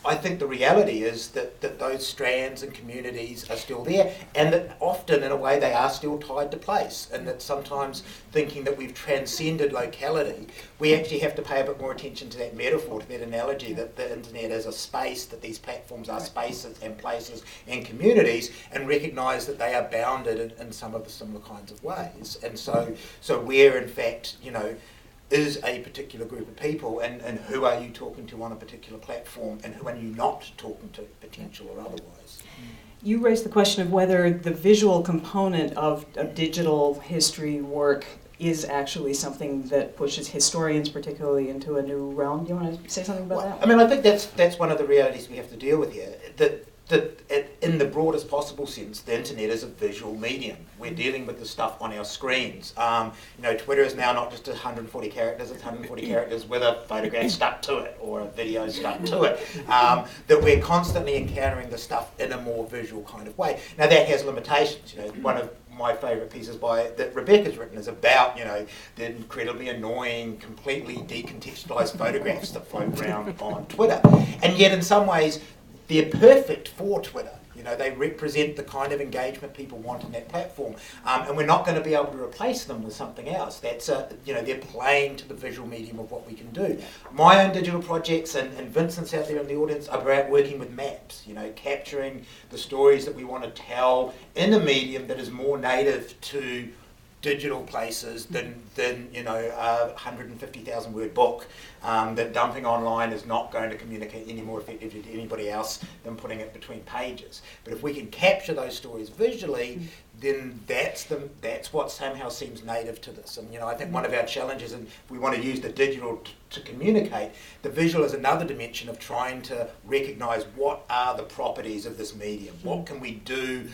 I think the reality is that those strands and communities are still there, and that often, in a way, they are still tied to place, and that sometimes thinking that we've transcended locality, we actually have to pay a bit more attention to that metaphor, to that analogy, that the internet is a space, that these platforms are spaces and places and communities, and recognise that they are bounded in some of the similar kinds of ways. And so where, in fact, you know, is a particular group of people, and who are you talking to on a particular platform, and who are you not talking to, potential or otherwise? You raised the question of whether the visual component of digital history work is actually something that pushes historians particularly into a new realm. Do you want to say something about that? I mean, I think that's one of the realities we have to deal with here, that in the broadest possible sense, the internet is a visual medium. We're dealing with the stuff on our screens. You know, Twitter is now not just 140 characters, it's 140 characters with a photograph stuck to it or a video stuck to it. That we're constantly encountering the stuff in a more visual kind of way. Now that has limitations. You know, one of my favourite pieces that Rebecca's written is about, you know, the incredibly annoying, completely decontextualised photographs that float around on Twitter. And yet in some ways, they're perfect for Twitter. You know, they represent the kind of engagement people want in that platform, and we're not going to be able to replace them with something else. That's you know, they're playing to the visual medium of what we can do. My own digital projects, and Vincent's out there in the audience, are about working with maps. You know, capturing the stories that we want to tell in a medium that is more native to digital places than you know, a 150,000 word book that dumping online is not going to communicate any more effectively to anybody else than putting it between pages. But if we can capture those stories visually, then that's what somehow seems native to this. And you know, I think one of our challenges, and if we want to use the digital to communicate, the visual is another dimension of trying to recognise what are the properties of this medium. What can we do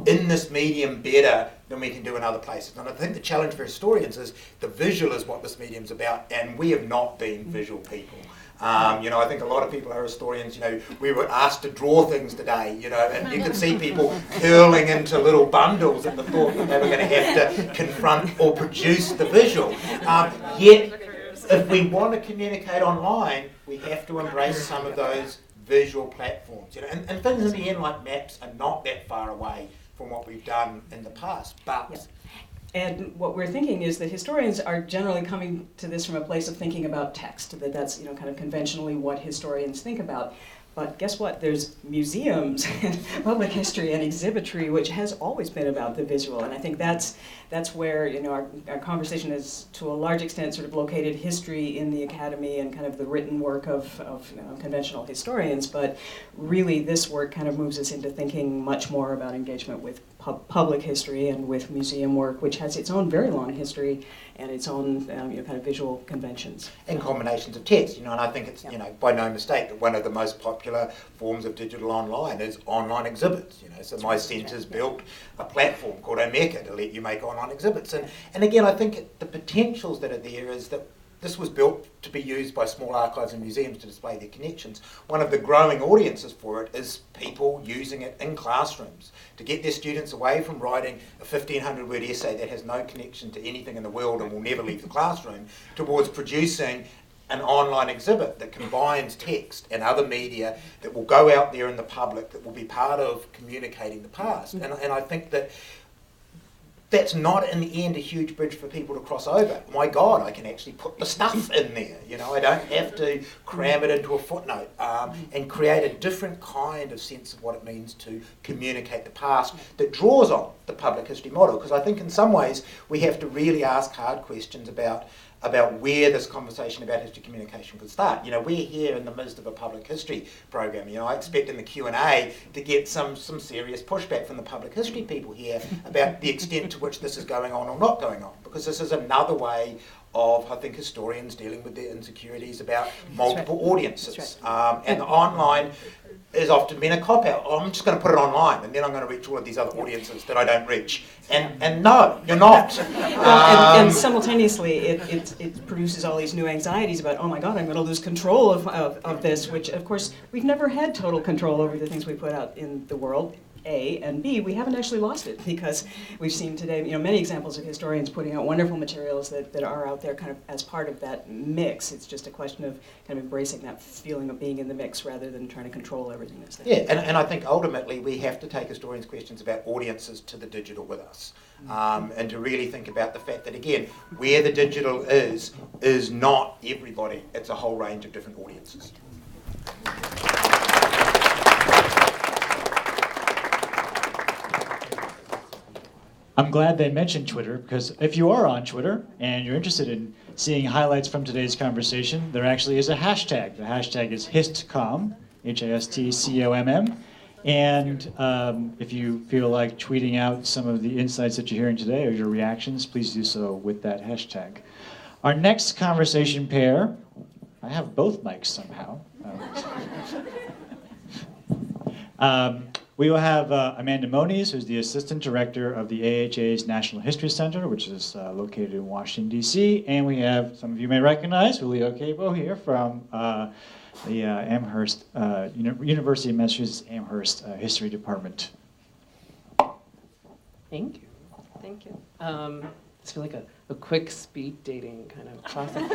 in this medium better than we can do in other places? And I think the challenge for historians is the visual is what this medium's about, and we have not been visual people. You know, I think a lot of people are historians. You know, we were asked to draw things today, you know, and you could see people curling into little bundles in the thought that they were going to have to confront or produce the visual. Yet, if we want to communicate online, we have to embrace some of those visual platforms. You know, and things in the end like maps are not that far away from what we've done in the past. But Yeah. And what we're thinking is that historians are generally coming to this from a place of thinking about text, that's, you know, kind of conventionally what historians think about. But guess what? There's museums and public history and exhibitry, which has always been about the visual. And I think that's where, you know, our conversation is to a large extent sort of located history in the academy and kind of the written work of you know, conventional historians. But really, this work kind of moves us into thinking much more about engagement with public history and with museum work, which has its own very long history and its own you know, kind of visual conventions. And combinations of text, you know, and I think it's, you know, by no mistake that one of the most popular forms of digital online is online exhibits, you know. So my centre's built a platform called Omeka to let you make online exhibits. And again, I think the potentials that are there is that this was built to be used by small archives and museums to display their connections. One of the growing audiences for it is people using it in classrooms to get their students away from writing a 1,500 word essay that has no connection to anything in the world and will never leave the classroom, towards producing an online exhibit that combines text and other media that will go out there in the public, that will be part of communicating the past. And I think that that's not in the end a huge bridge for people to cross over. My God, I can actually put the stuff in there. You know, I don't have to cram it into a footnote, and create a different kind of sense of what it means to communicate the past that draws on the public history model. Because I think in some ways we have to really ask hard questions about where this conversation about history communication could start. You know, we're here in the midst of a public history program. You know, I expect in the Q&A to get some serious pushback from the public history people here about the extent to which this is going on or not going on, because this is another way of, I think, historians dealing with their insecurities about multiple audiences. And the online has often been a cop-out. Oh, I'm just going to put it online and then I'm going to reach all of these other audiences that I don't reach. And no, you're not. And simultaneously, it produces all these new anxieties about, oh my God, I'm going to lose control of this, which of course we've never had total control over the things we put out in the world. A, and B, we haven't actually lost it because we've seen today, many examples of historians putting out wonderful materials that are out there kind of as part of that mix. It's just a question of kind of embracing that feeling of being in the mix rather than trying to control everything that's there. Yeah, and I think ultimately we have to take historians' questions about audiences to the digital with us. And to really think about the fact that, again, where the digital is not everybody. It's a whole range of different audiences. I'm glad they mentioned Twitter, because if you are on Twitter and you're interested in seeing highlights from today's conversation, there actually is a hashtag. The hashtag is HistComm, HISTCOMM. And if you feel like tweeting out some of the insights that you're hearing today or your reactions, please do so with that hashtag. Our next conversation pair, I have both mics somehow. We will have Amanda Moniz, who's the Assistant Director of the AHA's National History Center, which is located in Washington, D.C. And we have, some of you may recognize, Julio Cabo here from the Amherst, University of Massachusetts Amherst History Department. Thank you. Thank you. It's like a quick speed dating kind of process.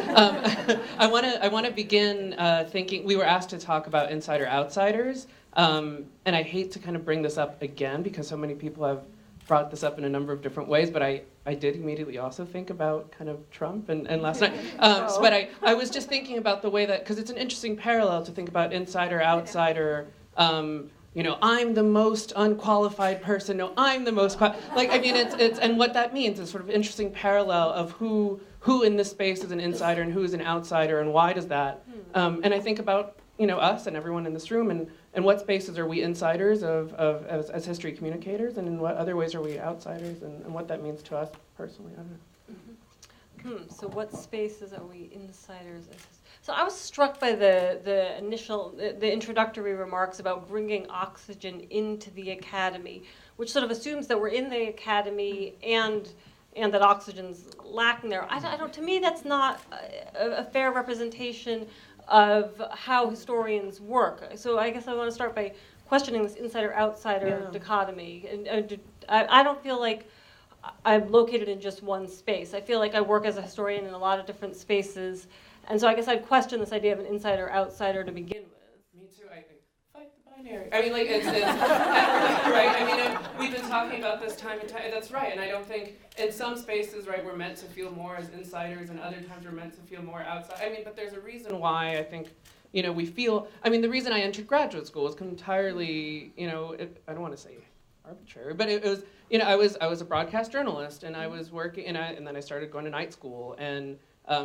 I want to begin thinking, we were asked to talk about insider-outsiders, and I hate to kind of bring this up again because so many people have brought this up in a number of different ways, but I did immediately also think about kind of Trump and last night. But I was just thinking about the way that, because it's an interesting parallel to think about insider-outsider. I'm the most unqualified person. No, I'm the most it's and what that means is sort of interesting parallel of who in this space is an insider and who is an outsider and why does that. And I think about us and everyone in this room and what spaces are we insiders as history communicators and in what other ways are we outsiders and what that means to us personally. I don't know. So what spaces are we insiders? So I was struck by the introductory remarks about bringing oxygen into the academy, which sort of assumes that we're in the academy and that oxygen's lacking there. To me, that's not a fair representation of how historians work. So I guess I want to start by questioning this insider-outsider dichotomy. And I don't feel like I'm located in just one space. I feel like I work as a historian in a lot of different spaces. And so I guess I'd question this idea of an insider-outsider to begin with. Me too. I fight the binary. I mean, it's right. I mean, we've been talking about this time and time. That's right. And I don't think in some spaces, right, we're meant to feel more as insiders, and other times we're meant to feel more outside. I mean, but there's a reason why I think, we feel. I mean, the reason I entered graduate school was entirely, I don't want to say arbitrary, but it was, I was a broadcast journalist, and I was working, and then I started going to night school, and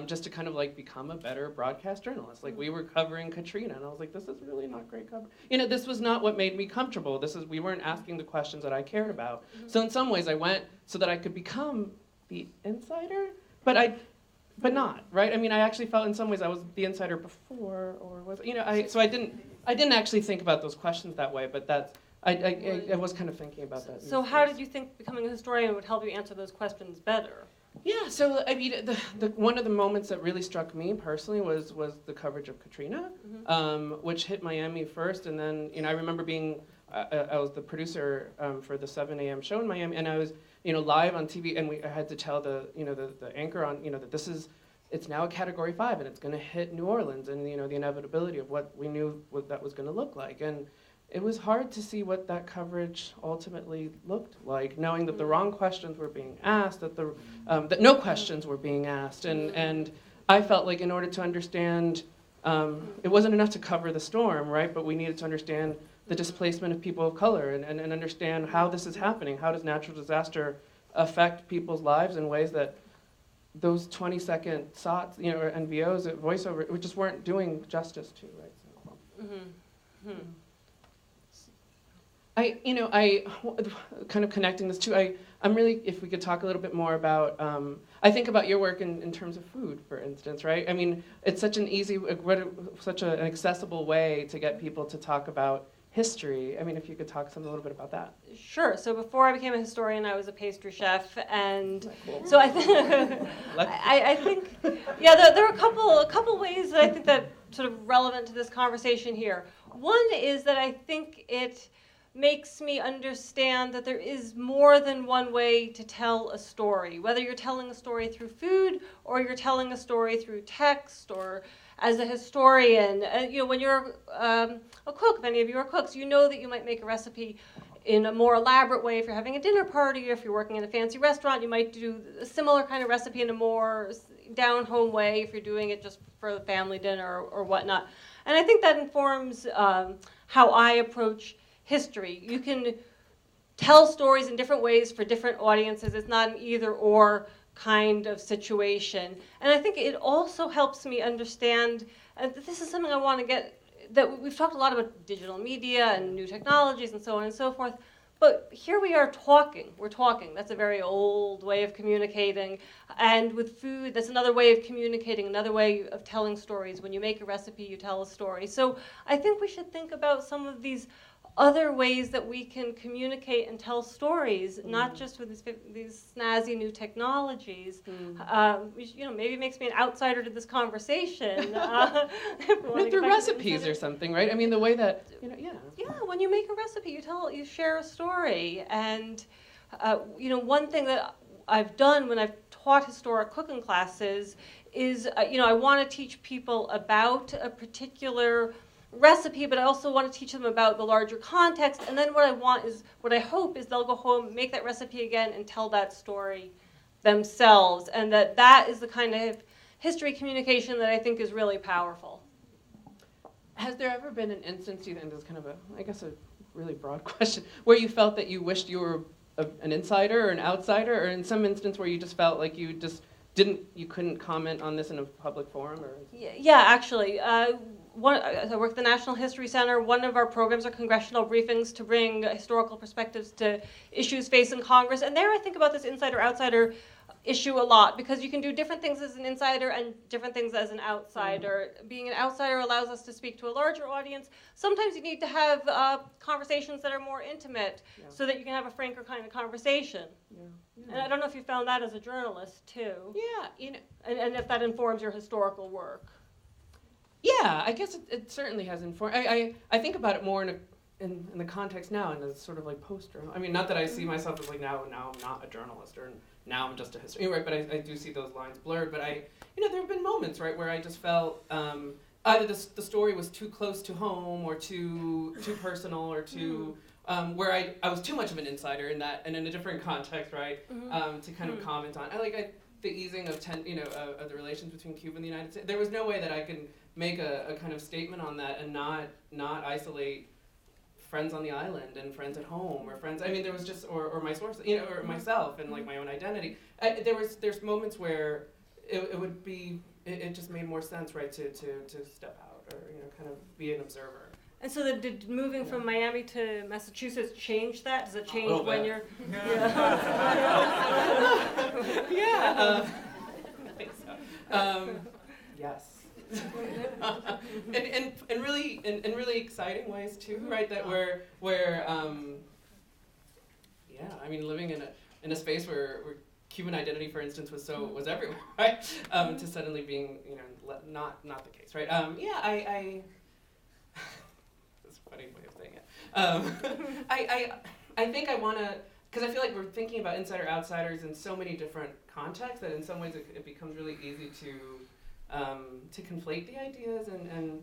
just to kind of become a better broadcast journalist. We were covering Katrina, and I was like, this is really not great coverage. This was not what made me comfortable. We weren't asking the questions that I cared about. Mm-hmm. So in some ways I went so that I could become the insider, but not, right? I mean, I actually felt in some ways I was the insider before, or was, so I didn't actually think about those questions that way, but that's, I was kind of thinking about that. So how did you think becoming a historian would help you answer those questions better? Yeah, so I mean, the one of the moments that really struck me personally was the coverage of Katrina, which hit Miami first, and then I remember being I was the producer for the 7 a.m. show in Miami, and I was live on TV, and I had to tell the anchor on that it's now a Category 5 and it's going to hit New Orleans, and the inevitability of what we knew what that was going to look like, and it was hard to see what that coverage ultimately looked like, knowing that the wrong questions were being asked, that no questions were being asked, and I felt like in order to understand, it wasn't enough to cover the storm, right? But we needed to understand the displacement of people of color and understand how this is happening. How does natural disaster affect people's lives in ways that those 20-second SOTs, or NVOs, voiceover, we just weren't doing justice to, right? So, I kind of connecting this too, I'm really, if we could talk a little bit more about, I think about your work in terms of food, for instance, right? I mean, it's such an such an accessible way to get people to talk about history. I mean, if you could talk a little bit about that. Sure. So before I became a historian, I was a pastry chef, and so I think, yeah, there are a couple ways that I think that sort of relevant to this conversation here. One is that I think it makes me understand that there is more than one way to tell a story, whether you're telling a story through food or you're telling a story through text or as a historian. When you're a cook, if any of you are cooks, you know that you might make a recipe in a more elaborate way if you're having a dinner party, or if you're working in a fancy restaurant, you might do a similar kind of recipe in a more down-home way if you're doing it just for the family dinner or whatnot. And I think that informs how I approach history. You can tell stories in different ways for different audiences. It's not an either-or kind of situation. And I think it also helps me understand, and this is something I want to get, that we've talked a lot about digital media and new technologies and so on and so forth, but here we are talking. We're talking. That's a very old way of communicating. And with food, that's another way of communicating, another way of telling stories. When you make a recipe, you tell a story. So I think we should think about some of these other ways that we can communicate and tell stories, not just with these snazzy new technologies. Which, maybe makes me an outsider to this conversation. With the recipes or something, right? I mean, the way that, yeah. Yeah, when you make a recipe, you share a story. And, one thing that I've done when I've taught historic cooking classes is, I want to teach people about a particular recipe, but I also want to teach them about the larger context. And then what I hope is they'll go home, make that recipe again, and tell that story themselves. And that is the kind of history communication that I think is really powerful. Has there ever been an instance, and this is kind of a really broad question, where you felt that you wished you were an insider or an outsider, or in some instance where you just felt like you couldn't comment on this in a public forum? Or? Yeah, actually. I work at the National History Center. One of our programs are congressional briefings to bring historical perspectives to issues facing Congress. And there I think about this insider-outsider issue a lot, because you can do different things as an insider and different things as an outsider. Being an outsider allows us to speak to a larger audience. Sometimes you need to have conversations that are more intimate so that you can have a franker kind of conversation. And I don't know if you found that as a journalist too. Yeah, and if that informs your historical work. Yeah, I guess it certainly has informed. I think about it more in the context now, and as sort of like post-journal. I mean, not that I see myself as like now I'm not a journalist, or now I'm just a historian, right? But I do see those lines blurred. But there have been moments, right, where I just felt either the story was too close to home, or too personal, or too where I was too much of an insider in that, and in a different context, right, to kind of comment on. The easing of the relations between Cuba and the United States. There was no way that I can make a kind of statement on that and not isolate friends on the island and friends at home, or friends. I mean, there was just or my source, or myself and like my own identity. There's moments where it just made more sense, right, to step out, or kind of be an observer. And so did moving from Miami to Massachusetts change that? Does it change when you're? Yeah. I think so. Yes. and really exciting ways too, right? That where I mean, living in a space where Cuban identity, for instance, was everywhere, right? To suddenly being not the case, right? That's a funny way of saying it. I think I want to, because I feel like we're thinking about insider outsiders in so many different contexts that in some ways it becomes really easy to conflate the ideas, and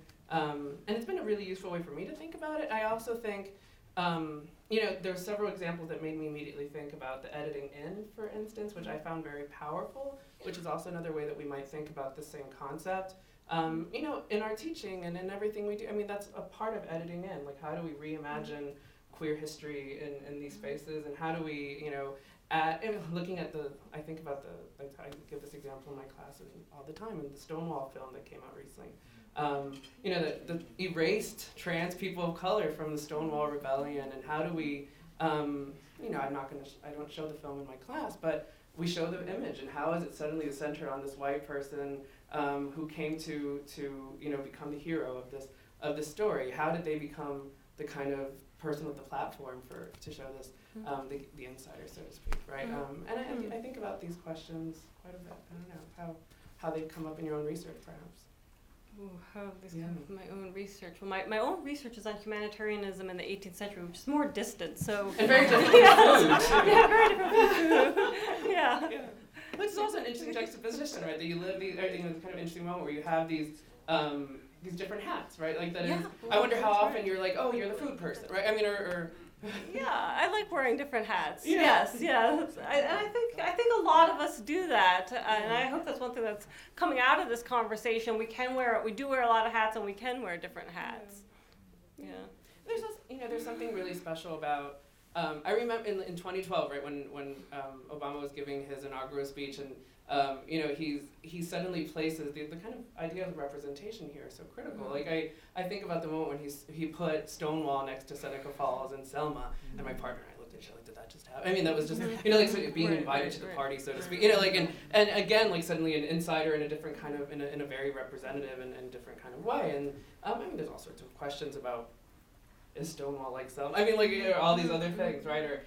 it's been a really useful way for me to think about it. I also think there's several examples that made me immediately think about the editing in, for instance, which I found very powerful, which is also another way that we might think about the same concept. In our teaching and in everything we do, I mean, that's a part of editing in. Like, how do we reimagine queer history in these spaces, and how do we, looking at I give this example in my classes all the time, in the Stonewall film that came out recently. The erased trans people of color from the Stonewall Rebellion, and how do we, I don't show the film in my class, but we show the image, and how is it suddenly centered on this white person who came to become the hero of this story? How did they become the kind of person with the platform to show this, the insider, so to speak, right? And I think about these questions quite a bit. I don't know how they've come up in your own research, perhaps. Ooh, how did this come from my own research? Well, my own research is on humanitarianism in the 18th century, which is more distant, so... And very different yeah, very different food. Yeah. Which is also an interesting juxtaposition, right? That you live these, I think it's kind of interesting moment where you have these different hats, right? Like that is, I wonder how often you're like, oh, you're the food person, right? I mean, or yeah, I like wearing different hats. Yeah. Yes, yeah. I think a lot of us do that, and I hope that's one thing that's coming out of this conversation. We do wear a lot of hats, and we can wear different hats. Yeah. There's just, there's something really special about. I remember in 2012, right, when Obama was giving his inaugural speech, and he suddenly places the kind of idea of representation here is so critical. Mm-hmm. Like I think about the moment when he put Stonewall next to Seneca Falls and Selma, and my partner and I looked at each other like, did that just happen? I mean, that was just like sort of being invited to the party, so to speak. And again, like suddenly an insider in a different kind of in a very representative and different kind of way. And I mean, there's all sorts of questions about. Is Stonewall like Selma? I mean, like all these other things, right? Or,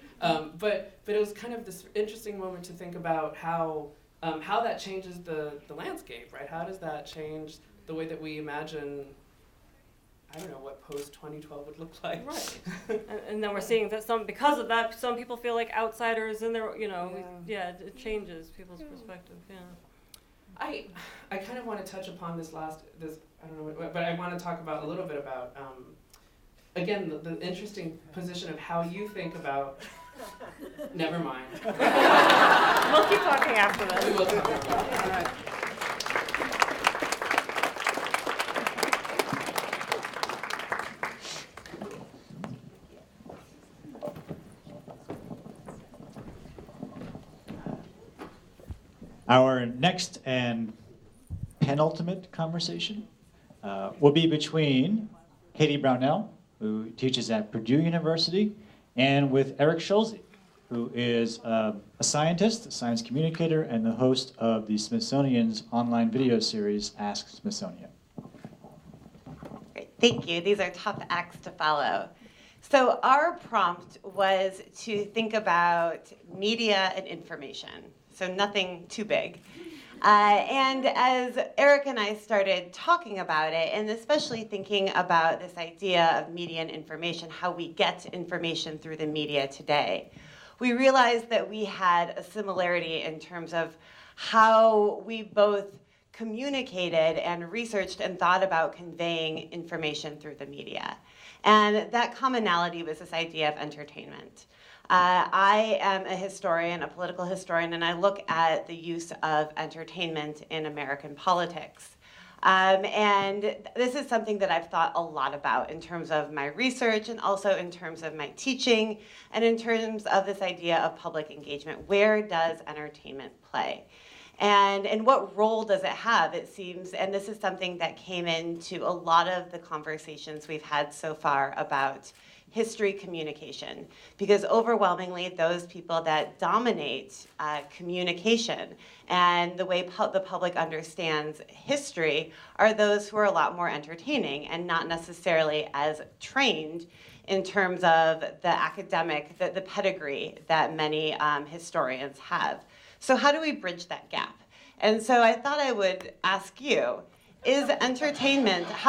but it was kind of this interesting moment to think about how that changes the landscape, right? How does that change the way that we imagine? I don't know what post 2012 would look like. Right. and then we're seeing that because of that, some people feel like outsiders, and they're it changes people's perspective. Yeah. I kind of want to touch upon this I don't know, but I want to talk about a little bit about. Again, the interesting position of how you think about. Never mind. We'll keep talking after this. We will talk after this. All right. Our next and penultimate conversation will be between Katie Brownell, who teaches at Purdue University, and with Eric Schulze, who is a scientist, a science communicator, and the host of the Smithsonian's online video series, Ask Smithsonian. Great, thank you. These are tough acts to follow. So our prompt was to think about media and information, so nothing too big. And as Eric and I started talking about it, and especially thinking about this idea of media and information, how we get information through the media today, we realized that we had a similarity in terms of how we both communicated and researched and thought about conveying information through the media. And that commonality was this idea of entertainment. I am a historian, a political historian, and I look at the use of entertainment in American politics. And this is something that I've thought a lot about in terms of my research and also in terms of my teaching and in terms of this idea of public engagement. Where does entertainment play? And what role does it have, it seems, and this is something that came into a lot of the conversations we've had so far about history communication, because overwhelmingly those people that dominate communication and the way the public understands history are those who are a lot more entertaining and not necessarily as trained in terms of the academic, the pedigree that many historians have. So how do we bridge that gap? And so I thought I would ask you, how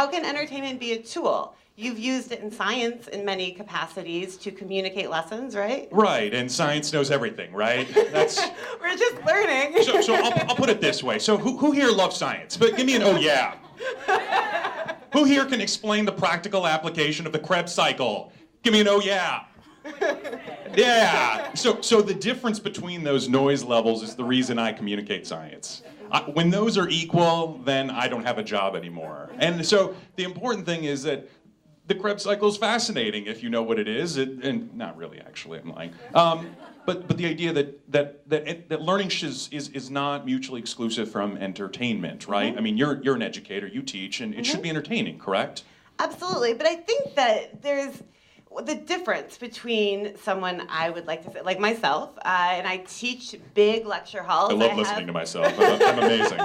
can entertainment be a tool? You've used it in science in many capacities to communicate lessons, right? Right, and science knows everything, right? We're just learning. So I'll put it this way. So who here loves science? But give me an oh yeah. Who here can explain the practical application of the Krebs cycle? Give me an oh yeah. Yeah. So the difference between those noise levels is the reason I communicate science. When those are equal, then I don't have a job anymore. And so the important thing is that the Krebs cycle is fascinating if you know what it is, and not really, actually, I'm lying. But the idea that learning is not mutually exclusive from entertainment, right? Mm-hmm. I mean, you're an educator, you teach, and it should be entertaining, correct? Absolutely, but I think that there's the difference between someone I would like to say, like myself, and I teach big lecture halls. I love listening to myself. I'm amazing.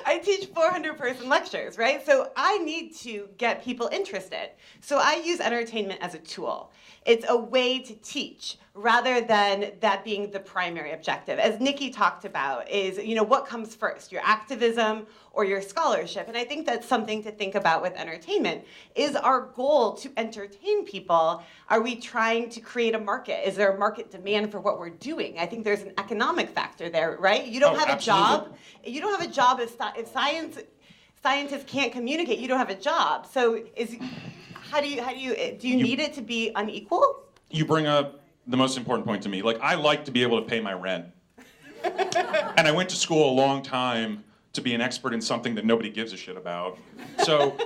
I teach 400-person lectures, right? So I need to get people interested. So I use entertainment as a tool. It's a way to teach rather than that being the primary objective. As Nikki talked about, is what comes first, your activism or your scholarship? And I think that's something to think about with entertainment. Is our goal to entertain people? Are we trying to create a market? Is there a market demand for what we're doing? I think there's an economic factor there, right? You don't have a job. You don't have a job if scientists can't communicate. You don't have a job. So do you need it to be unequal? You bring up the most important point to me. Like, I like to be able to pay my rent. And I went to school a long time to be an expert in something that nobody gives a shit about. So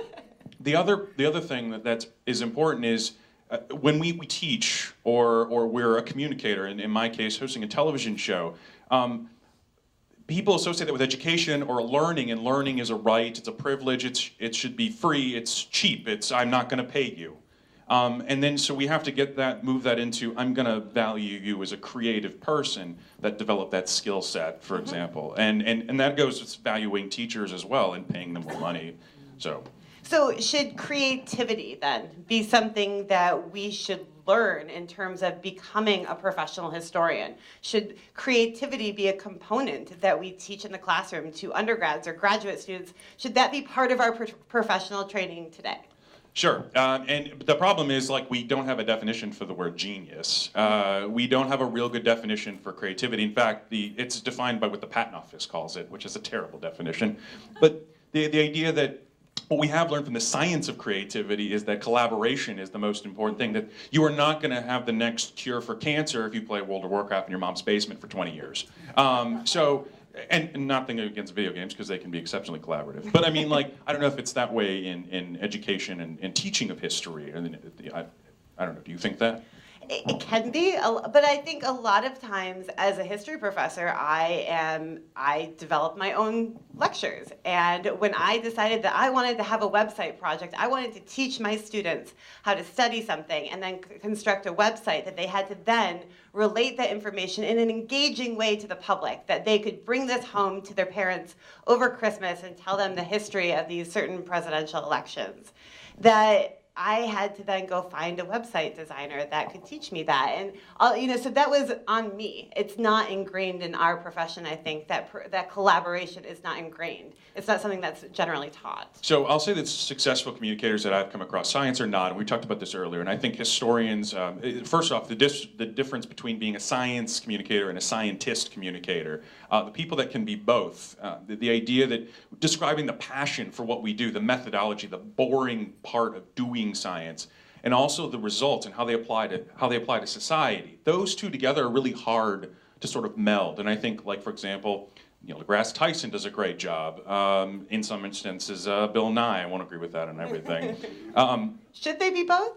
the other thing that is important is when we teach or we're a communicator, and in my case, hosting a television show, people associate that with education or learning, and learning is a right, it's a privilege, it should be free, it's cheap, I'm not going to pay you. And then so we have to move that into, I'm going to value you as a creative person that developed that skill set, for example. And that goes with valuing teachers as well and paying them more money. So should creativity then be something that we should learn in terms of becoming a professional historian? Should creativity be a component that we teach in the classroom to undergrads or graduate students? Should that be part of our professional training today? Sure, and the problem is, like, we don't have a definition for the word genius. We don't have a real good definition for creativity. In fact, it's defined by what the Patent Office calls it, which is a terrible definition. But the idea that what we have learned from the science of creativity is that collaboration is the most important thing, that you are not going to have the next cure for cancer if you play World of Warcraft in your mom's basement for 20 years. And nothing against video games, because they can be exceptionally collaborative. But I mean, like, I don't know if it's that way in education and teaching of history. I don't know, do you think that? It can be, but I think a lot of times as a history professor, I develop my own lectures. And when I decided that I wanted to have a website project, I wanted to teach my students how to study something and then construct a website that they had to then relate that information in an engaging way to the public, that they could bring this home to their parents over Christmas and tell them the history of these certain presidential elections. That I had to then go find a website designer that could teach me that, and so that was on me. It's not ingrained in our profession. I think that collaboration is not ingrained. It's not something that's generally taught. So I'll say that successful communicators that I've come across, science or not, and we talked about this earlier, and I think historians, first off, the difference between being a science communicator and a scientist communicator, the people that can be both, the idea that describing the passion for what we do, the methodology, the boring part of doing science, and also the results and how they apply to society. Those two together are really hard to sort of meld. And I think, like, for example, Neil deGrasse Tyson does a great job. In some instances, Bill Nye, I won't agree with that and everything. Should they be both?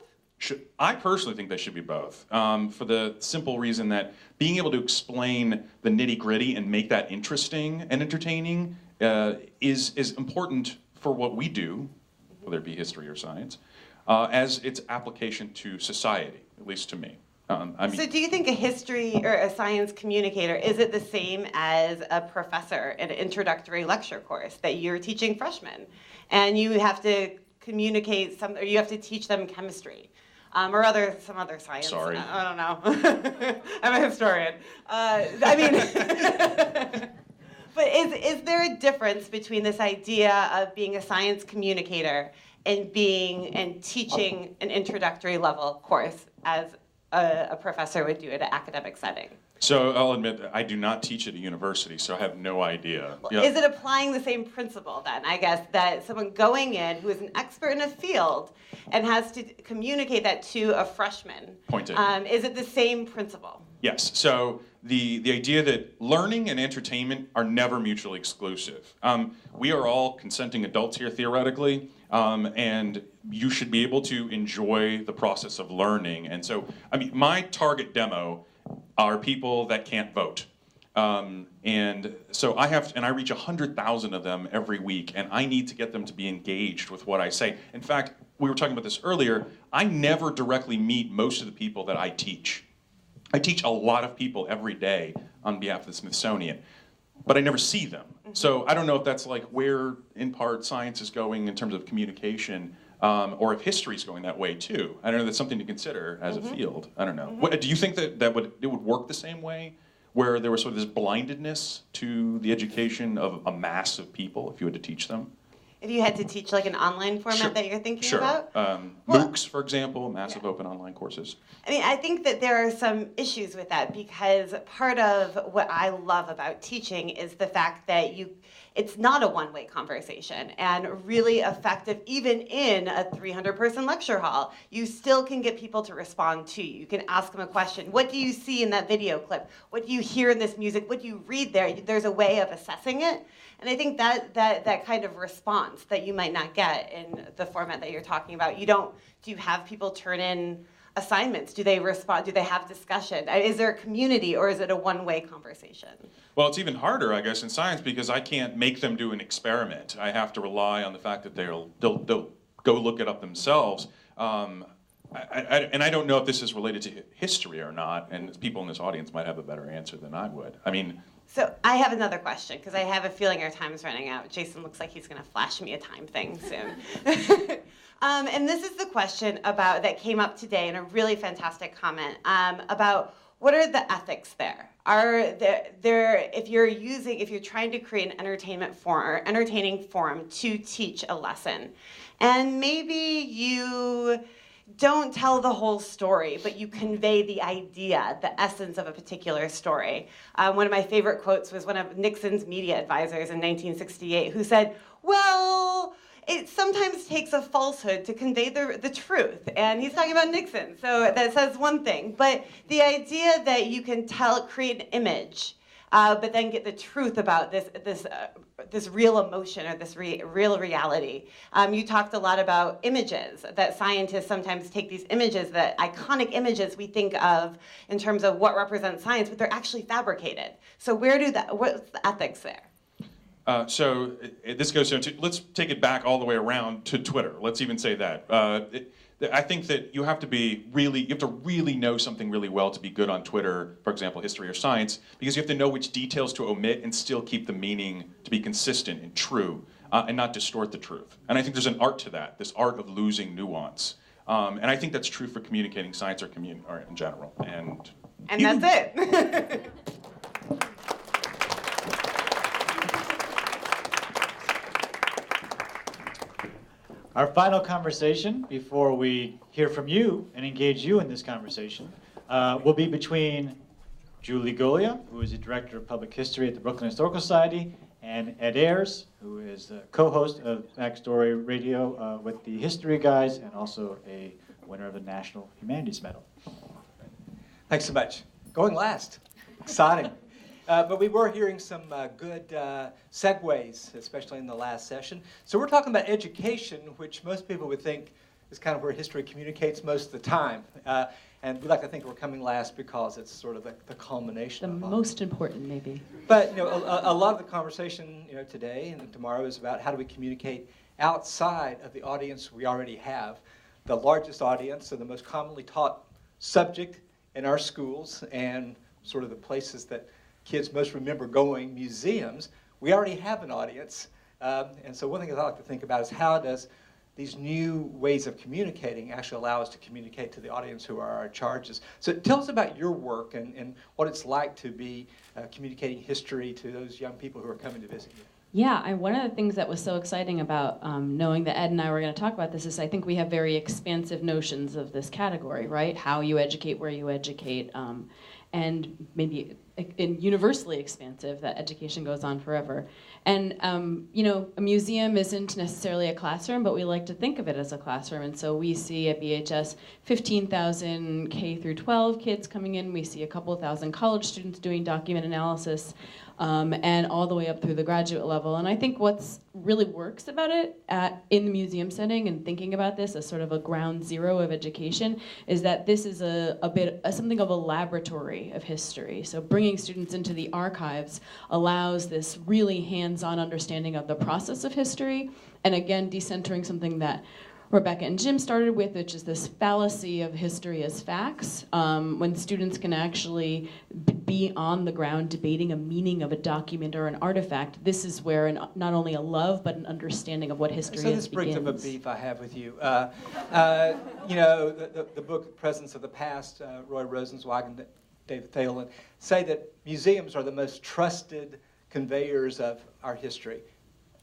I personally think they should be both, for the simple reason that being able to explain the nitty-gritty and make that interesting and entertaining is important for what we do, whether it be history or science, as its application to society, at least to me. So do you think a history or a science communicator, is it the same as a professor in an introductory lecture course that you're teaching freshmen and you have to communicate or you have to teach them chemistry or some other science? Sorry. I don't know. I'm a historian. But is there a difference between this idea of being a science communicator and teaching an introductory level course as a professor would do at an academic setting? So I'll admit that I do not teach at a university, so I have no idea. Well, is it applying the same principle then, I guess, that someone going in who is an expert in a field and has to communicate that to a freshman? Point taken. Is it the same principle? Yes. So the idea that learning and entertainment are never mutually exclusive. We are all consenting adults here, theoretically, and you should be able to enjoy the process of learning. And so, my target demo are people that can't vote. And so I reach 100,000 of them every week, and I need to get them to be engaged with what I say. In fact, we were talking about this earlier, I never directly meet most of the people that I teach. I teach a lot of people every day on behalf of the Smithsonian, but I never see them. So I don't know if that's like where, in part, science is going in terms of communication. or if history's going that way too. I don't know, that's something to consider as a field. I don't know. What, do you think that it would work the same way, where there was sort of this blindedness to the education of a mass of people if you had to teach them? If you had to teach like an online format that you're thinking about? MOOCs, for example, massive open online courses. I mean, I think that there are some issues with that, because part of what I love about teaching is the fact that it's not a one-way conversation, and really effective, even in a 300-person lecture hall. You still can get people to respond to you. You can ask them a question. What do you see in that video clip? What do you hear in this music? What do you read there? There's a way of assessing it. And I think that kind of response that you might not get in the format that you're talking about, do you have people turn in assignments? Do they respond? Do they have discussion? Is there a community, or is it a one-way conversation? Well, it's even harder, I guess, in science, because I can't make them do an experiment. I have to rely on the fact that they'll go look it up themselves. And I don't know if this is related to history or not, and people in this audience might have a better answer than I would. I mean, so I have another question, because I have a feeling our time is running out. Jason looks like he's going to flash me a time thing soon. And this is the question that came up today in a really fantastic comment about what are the ethics there? If you're trying to create an entertaining forum to teach a lesson, and maybe you don't tell the whole story, but you convey the idea, the essence of a particular story. One of my favorite quotes was one of Nixon's media advisors in 1968, who said, well, it sometimes takes a falsehood to convey the truth. And he's talking about Nixon, so that says one thing. But the idea that you can create an image, but then get the truth about this real emotion, or this real reality. You talked a lot about images, that scientists sometimes take these images, that iconic images we think of in terms of what represents science, but they're actually fabricated. So what's the ethics there? So this goes into, let's take it back all the way around to Twitter. Let's even say that. I think that you have to really know something really well to be good on Twitter, for example, history or science, because you have to know which details to omit and still keep the meaning to be consistent and true, and not distort the truth. And I think there's an art to that, this art of losing nuance. And I think that's true for communicating science or in general. And that's it. Our final conversation before we hear from you and engage you in this conversation will be between Julie Golia, who is the Director of Public History at the Brooklyn Historical Society, and Ed Ayers, who is the co-host of Backstory Radio with the History Guys, and also a winner of the National Humanities Medal. Thanks so much. Going last. Exciting. But we were hearing some good segues, especially in the last session. So we're talking about education, which most people would think is kind of where history communicates most of the time. And we like to think we're coming last because it's sort of the culmination. The most important, maybe. But a lot of the conversation today and tomorrow is about how do we communicate outside of the audience we already have. The largest audience, so the most commonly taught subject in our schools, and sort of the places that kids most remember going, museums, we already have an audience. And so one thing I like to think about is how does these new ways of communicating actually allow us to communicate to the audience who are our charges. So tell us about your work and what it's like to be communicating history to those young people who are coming to visit you. Yeah, one of the things that was so exciting about knowing that Ed and I were going to talk about this is I think we have very expansive notions of this category, right? How you educate, where you educate, and maybe universally expansive, that education goes on forever. And a museum isn't necessarily a classroom, but we like to think of it as a classroom. And so we see at BHS 15,000 K through 12 kids coming in. We see a couple thousand college students doing document analysis, and all the way up through the graduate level. And I think what's really works about it in the museum setting and thinking about this as sort of a ground zero of education is that this is something of a laboratory of history. So bringing students into the archives allows this really hands-on understanding of the process of history, and again, decentering something that Rebecca and Jim started with, which is this fallacy of history as facts. When students can actually be on the ground debating a meaning of a document or an artifact, this is where not only a love but an understanding of what history So is this brings begins. up a beef I have with you. The book Presence of the Past, Roy Rosenzweig and David Thalen, say that museums are the most trusted conveyors of our history.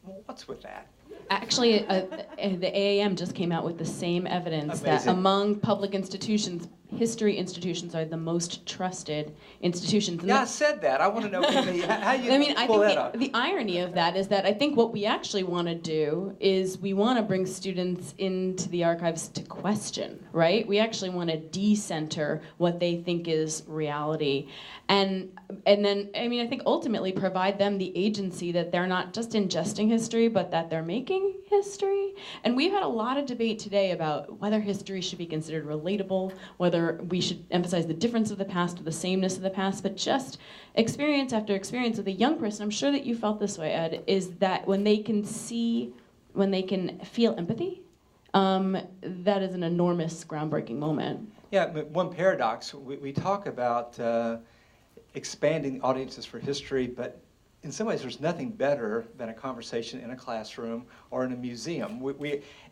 Well, what's with that? Actually, the AAM just came out with the same evidence that among public institutions, history institutions are the most trusted institutions. And I said that. I want to know how you pull that up. The irony of that is that I think what we actually want to do is we want to bring students into the archives to question, right? We actually want to decenter what they think is reality. And then, I think ultimately provide them the agency that they're not just ingesting history, but that they're making history. And we've had a lot of debate today about whether history should be considered relatable, whether we should emphasize the difference of the past or the sameness of the past, but just experience after experience with a young person, I'm sure that you felt this way, Ed, is that when they can feel empathy, that is an enormous, groundbreaking moment. Yeah, but one paradox, we talk about expanding audiences for history, but in some ways there's nothing better than a conversation in a classroom or in a museum.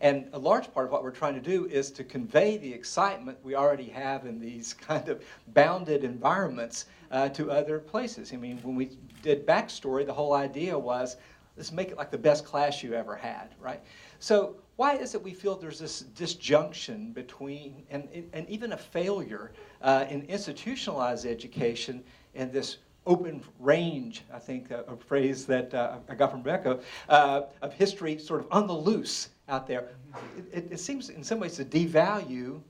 And a large part of what we're trying to do is to convey the excitement we already have in these kind of bounded environments to other places. When we did Backstory, the whole idea was, let's make it like the best class you ever had, right? So why is it we feel there's this disjunction between, and even a failure in institutionalized education and this open range, I think, a phrase that I got from Rebecca, of history sort of on the loose out there. It seems in some ways to devalue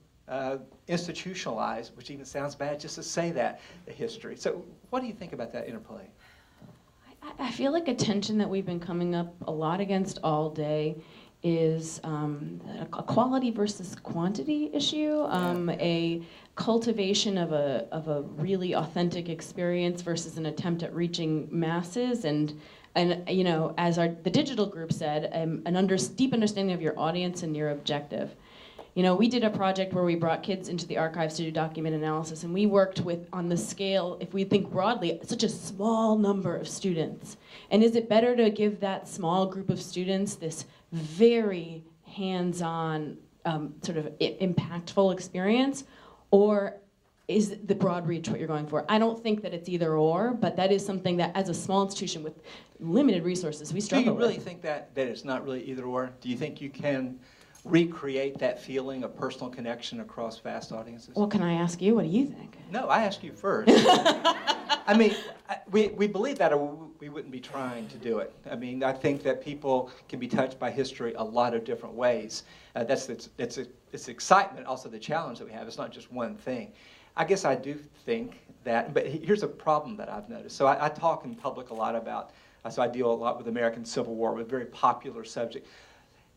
institutionalized, which even sounds bad just to say that, the history. So what do you think about that interplay? I feel like a tension that we've been coming up a lot against all day is a quality versus quantity issue, a cultivation of a really authentic experience versus an attempt at reaching masses, and as the digital group said, deep understanding of your audience and your objective. We did a project where we brought kids into the archives to do document analysis, and we worked with, on the scale, if we think broadly, such a small number of students. And is it better to give that small group of students this very hands-on, sort of impactful experience, or is the broad reach what you're going for? I don't think that it's either or, but that is something that, as a small institution with limited resources, we struggle with. Do you really think that it's not really either or? Do you think you can recreate that feeling of personal connection across vast audiences? Well, can I ask you, what do you think? No, I ask you first. We believe that, or we wouldn't be trying to do it. I think that people can be touched by history a lot of different ways. It's excitement, also the challenge that we have. It's not just one thing. I guess I do think that, but here's a problem that I've noticed. So I talk in public a lot about, so I deal a lot with the American Civil War, with a very popular subject.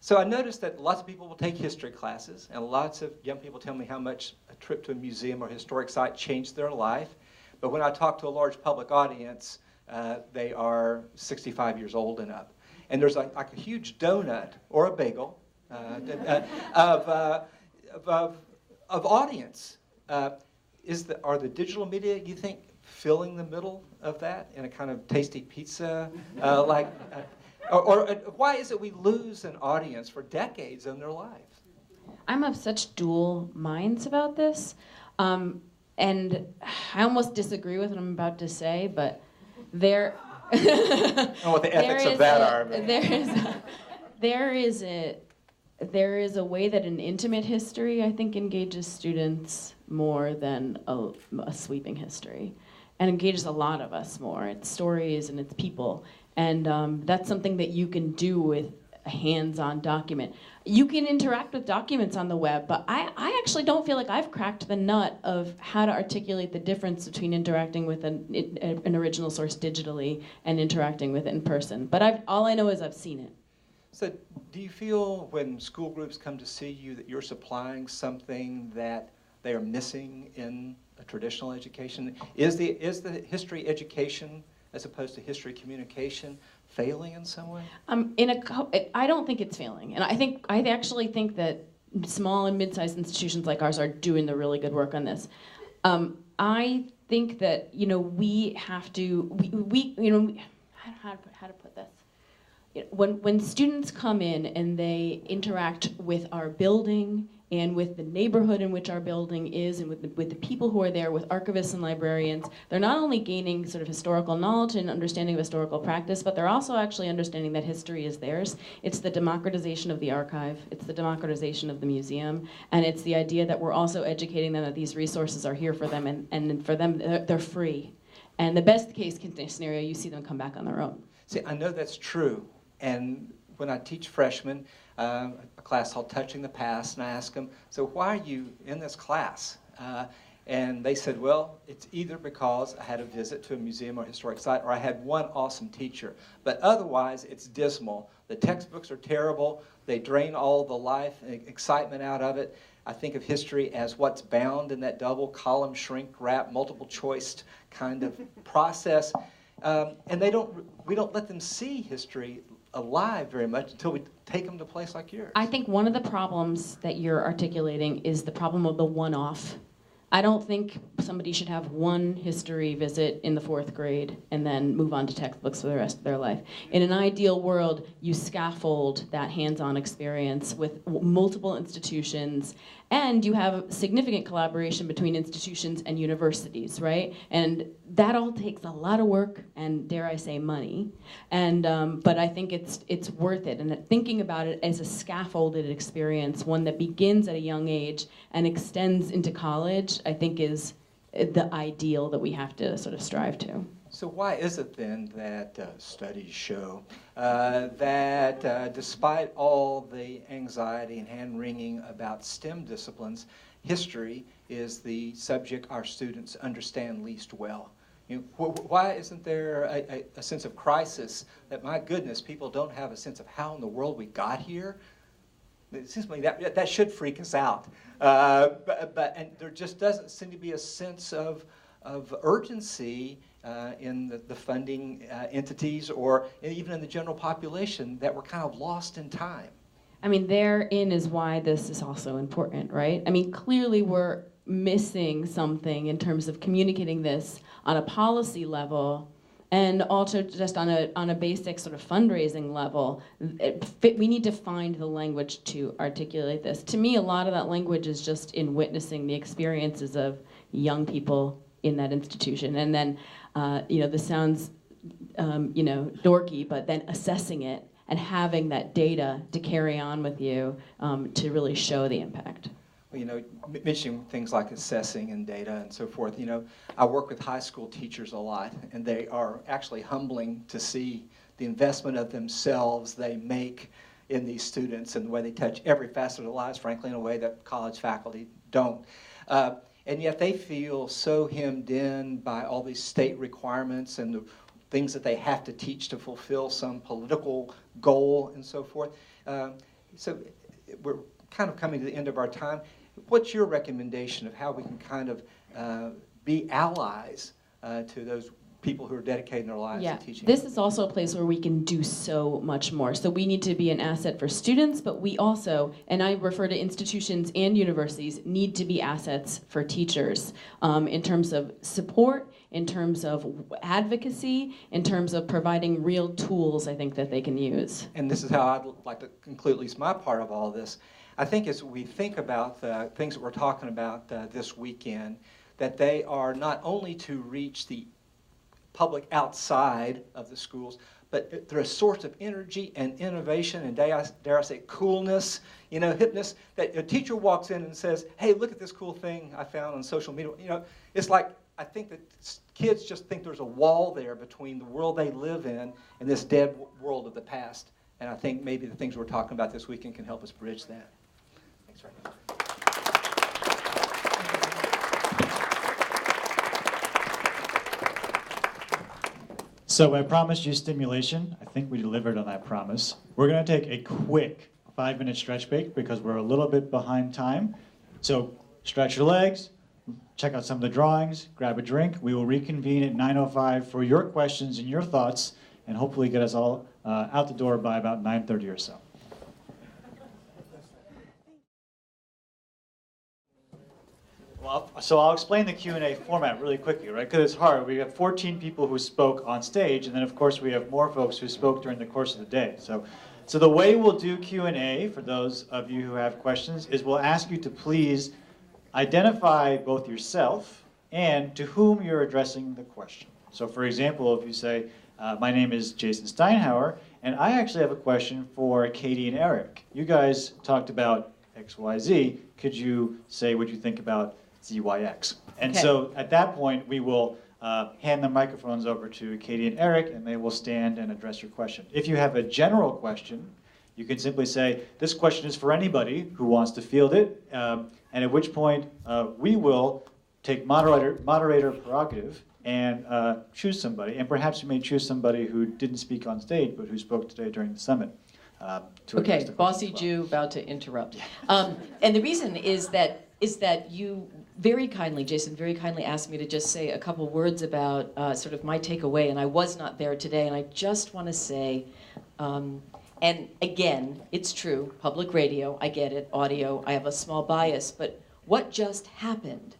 So I noticed that lots of people will take history classes, and lots of young people tell me how much a trip to a museum or historic site changed their life. But when I talk to a large public audience, they are 65 years old and up. And there's like a huge donut or a bagel of audience. Are the digital media, you think, filling the middle of that in a kind of tasty pizza? Or why is it we lose an audience for decades in their lives? I'm of such dual minds about this. And I almost disagree with what I'm about to say, but I don't know what the ethics of that are. There is a way that an intimate history, I think, engages students more than a sweeping history, and engages a lot of us more. It's stories and it's people, and that's something that you can do with a hands-on document. You can interact with documents on the web, but I actually don't feel like I've cracked the nut of how to articulate the difference between interacting with an original source digitally and interacting with it in person. But all I know is I've seen it. So do you feel when school groups come to see you that you're supplying something that they are missing in a traditional education? Is the history education, as opposed to history communication, failing in some way? I don't think it's failing, and I actually think that small and mid-sized institutions like ours are doing the really good work on this. I think that, you know, we have to, we you know, how to put this? When students come in and they interact with our building and with the neighborhood in which our building is and with the people who are there, with archivists and librarians, they're not only gaining sort of historical knowledge and understanding of historical practice, but they're also actually understanding that history is theirs. It's the democratization of the archive, it's the democratization of the museum, and it's the idea that we're also educating them that these resources are here for them, and for them, they're free. And the best case scenario, you see them come back on their own. See, I know that's true. And when I teach freshmen a class called Touching the Past, and I ask them, so why are you in this class? And they said, well, it's either because I had a visit to a museum or historic site, or I had one awesome teacher. But otherwise, it's dismal. The textbooks are terrible. They drain all the life and excitement out of it. I think of history as what's bound in that double column shrink wrap, multiple choice kind of process. And we don't let them see history alive very much until we take them to a place like yours. I think one of the problems that you're articulating is the problem of the one-off. I don't think somebody should have one history visit in the 4th grade and then move on to textbooks for the rest of their life. In an ideal world, you scaffold that hands-on experience with multiple institutions, and you have significant collaboration between institutions and universities, right? And that all takes a lot of work and, dare I say, money. And but I think it's worth it. And that thinking about it as a scaffolded experience, one that begins at a young age and extends into college, I think is the ideal that we have to sort of strive to. So why is it then that studies show that despite all the anxiety and hand-wringing about STEM disciplines, history is the subject our students understand least well? You know, why isn't there a sense of crisis that, my goodness, people don't have a sense of how in the world we got here? It seems to me that should freak us out. And there just doesn't seem to be a sense of urgency in the funding entities or even in the general population that we're kind of lost in time. I mean, therein is why this is also important, right? I mean, clearly we're missing something in terms of communicating this on a policy level and also just on a basic sort of fundraising level. We need to find the language to articulate this. To me, a lot of that language is just in witnessing the experiences of young people in that institution. And then, you know, this sounds, you know, dorky, but then assessing it and having that data to carry on with you to really show the impact. Well, you know, mentioning things like assessing and data and so forth, you know, I work with high school teachers a lot, and they are actually humbling to see the investment of themselves they make in these students and the way they touch every facet of their lives, frankly, in a way that college faculty don't. And yet they feel so hemmed in by all these state requirements and the things that they have to teach to fulfill some political goal and so forth. So we're kind of coming to the end of our time. What's your recommendation of how we can kind of be allies to those people who are dedicating their lives to teaching? This is also a place where we can do so much more. So we need to be an asset for students, but we also, and I refer to institutions and universities, need to be assets for teachers in terms of support, in terms of advocacy, in terms of providing real tools, I think, that they can use. And this is how I'd like to conclude at least my part of all this. I think as we think about the things that we're talking about this weekend, that they are not only to reach the public outside of the schools, but they're a source of energy and innovation and dare I say coolness, you know, hipness, that a teacher walks in and says, hey, look at this cool thing I found on social media. You know, it's like, I think that kids just think there's a wall there between the world they live in and this dead world of the past. And I think maybe the things we're talking about this weekend can help us bridge that. Thanks very much. So I promised you stimulation. I think we delivered on that promise. We're going to take a quick 5-minute stretch break because we're a little bit behind time. So stretch your legs, check out some of the drawings, grab a drink. We will reconvene at 9:05 for your questions and your thoughts, and hopefully get us all out the door by about 9:30 or so. Well, So I'll explain the Q&A format really quickly, right? Because it's hard. We have 14 people who spoke on stage, and then of course we have more folks who spoke during the course of the day. So the way we'll do Q&A, for those of you who have questions, is we'll ask you to please identify both yourself and to whom you're addressing the question. So for example, if you say, my name is Jason Steinhauer, and I actually have a question for Katie and Eric. You guys talked about XYZ. Could you say what you think about ZYX? And Okay. so at that point, we will hand the microphones over to Katie and Eric, and they will stand and address your question. If you have a general question, you can simply say, this question is for anybody who wants to field it, and at which point we will take moderator prerogative and choose somebody. And perhaps you may choose somebody who didn't speak on stage, but who spoke today during the summit. Okay, Bossy Jew about to interrupt. And the reason is that you very kindly, Jason, very kindly asked me to just say a couple words about sort of my takeaway, and I was not there today, and I just want to say, and again, it's true, public radio, I get it, audio, I have a small bias, but what just happened?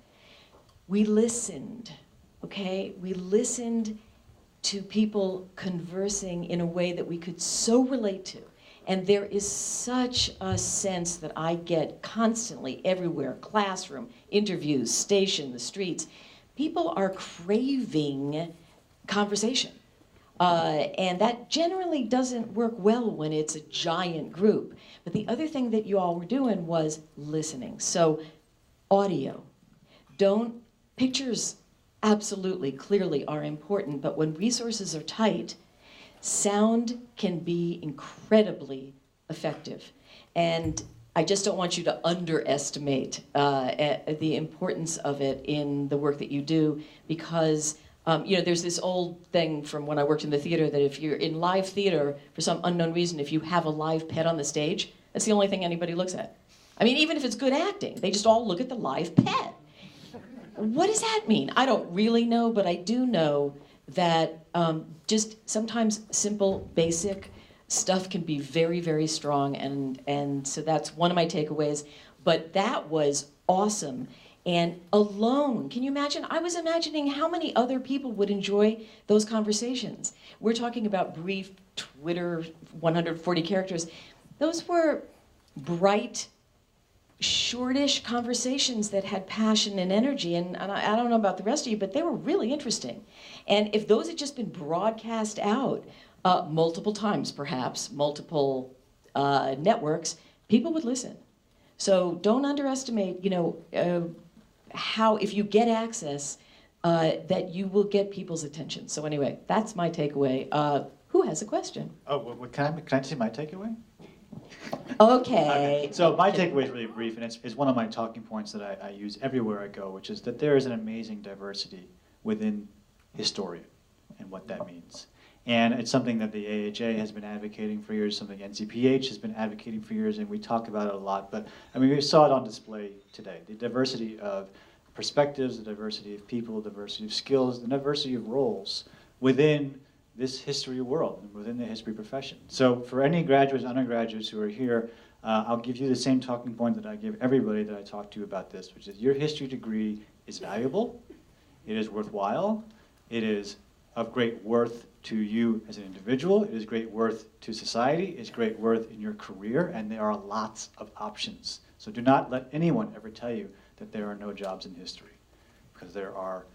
We listened, okay? We listened to people conversing in a way that we could so relate to. And there is such a sense that I get constantly everywhere, classroom, interviews, station, the streets. People are craving conversation. And that generally doesn't work well when it's a giant group. But the other thing that you all were doing was listening. So audio. Pictures absolutely, clearly are important, but when resources are tight, sound can be incredibly effective. And I just don't want you to underestimate the importance of it in the work that you do, because there's this old thing from when I worked in the theater that if you're in live theater, for some unknown reason, if you have a live pet on the stage, that's the only thing anybody looks at. I mean, even if it's good acting, they just all look at the live pet. What does that mean? I don't really know, but I do know that just sometimes simple, basic stuff can be very, very strong, and so that's one of my takeaways. But that was awesome. And alone, can you imagine? I was imagining how many other people would enjoy those conversations. We're talking about brief Twitter, 140 characters. Those were bright, shortish conversations that had passion and energy, and I don't know about the rest of you, but they were really interesting. And if those had just been broadcast out multiple times, perhaps, multiple networks, people would listen. So don't underestimate, how if you get access, that you will get people's attention. So anyway, that's my takeaway. Who has a question? Oh, well, can I say my takeaway? Okay. So my takeaway is really brief, and it's one of my talking points that I use everywhere I go, which is that there is an amazing diversity within historian and what that means. And it's something that the AHA has been advocating for years, something NCPH has been advocating for years, and we talk about it a lot. But I mean, we saw it on display today. The diversity of perspectives, the diversity of people, the diversity of skills, the diversity of roles within this history world and within the history profession. So for any graduates, undergraduates who are here, I'll give you the same talking point that I give everybody that I talk to about this, which is your history degree is valuable, it is worthwhile, it is of great worth to you as an individual, it is great worth to society, it's great worth in your career, and there are lots of options. So do not let anyone ever tell you that there are no jobs in history, because there are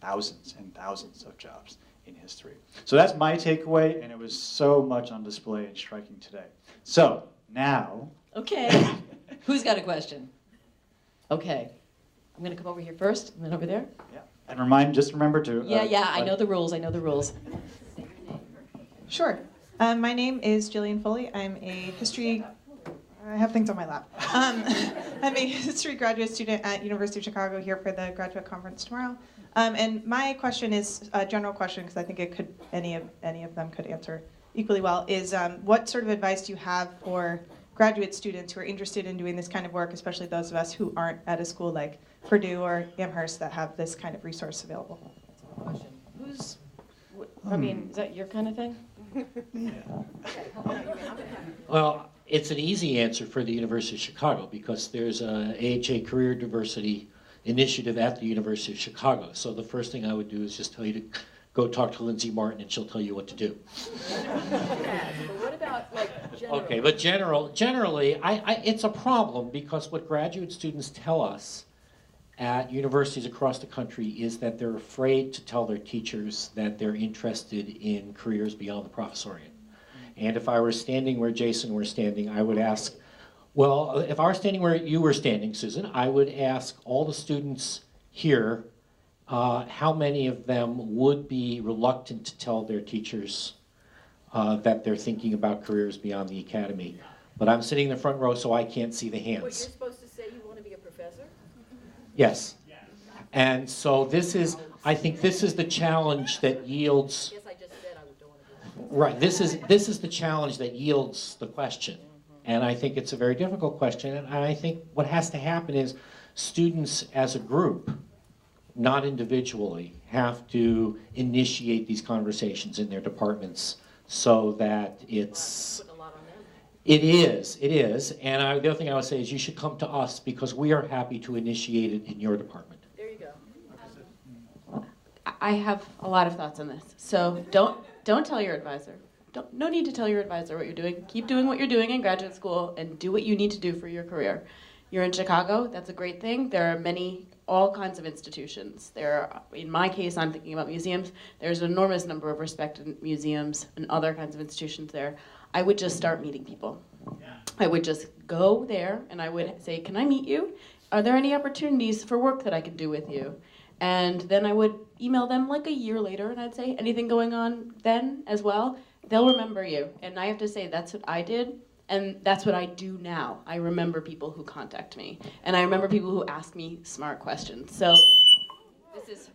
thousands and thousands of jobs in history. So that's my takeaway, and it was so much on display and striking today. So now. Okay. Who's got a question? Okay. I'm going to come over here first, and then over there. Yeah. And just remember to. I know the rules. I know the rules. Sure. My name is Jillian Foley. I'm a history. I have things on my lap. I'm a history graduate student at University of Chicago here for the graduate conference tomorrow. And my question is a general question, because I think it could any of them could answer equally well. Is what sort of advice do you have for graduate students who are interested in doing this kind of work, especially those of us who aren't at a school like Purdue or Amherst that have this kind of resource available? Who's? I mean, is that your kind of thing? Well, it's an easy answer for the University of Chicago because there's a AHA career diversity initiative at the University of Chicago. So the first thing I would do is just tell you to go talk to Lindsay Martin and she'll tell you what to do. What about like general? Okay, but generally, it's a problem because what graduate students tell us at universities across the country is that they're afraid to tell their teachers that they're interested in careers beyond the professoriate. And if I were standing where Jason were standing, I would ask, well, if I were standing where you were standing, Susan, I would ask all the students here how many of them would be reluctant to tell their teachers that they're thinking about careers beyond the academy. But I'm sitting in the front row, so I can't see the hands. What, you're supposed to say you want to be a professor? Yes. And so this is, I think this is the challenge that yields. Yes, I just said I don't want to be. Right. This is the challenge that yields the question. And I think it's a very difficult question. And I think what has to happen is students as a group, not individually, have to initiate these conversations in their departments so that it's... It is. And the other thing I would say is you should come to us because we are happy to initiate it in your department. There you go. I have a lot of thoughts on this. So don't tell your advisor. No need to tell your advisor what you're doing. Keep doing what you're doing in graduate school and do what you need to do for your career. You're in Chicago, that's a great thing. There are all kinds of institutions. In my case, I'm thinking about museums. There's an enormous number of respected museums and other kinds of institutions there. I would just start meeting people. I would just go there and I would say, can I meet you? Are there any opportunities for work that I can do with you? And then I would email them like a year later and I'd say, anything going on then as well? They'll remember you. And I have to say, that's what I did. And that's what I do now. I remember people who contact me. And I remember people who ask me smart questions. So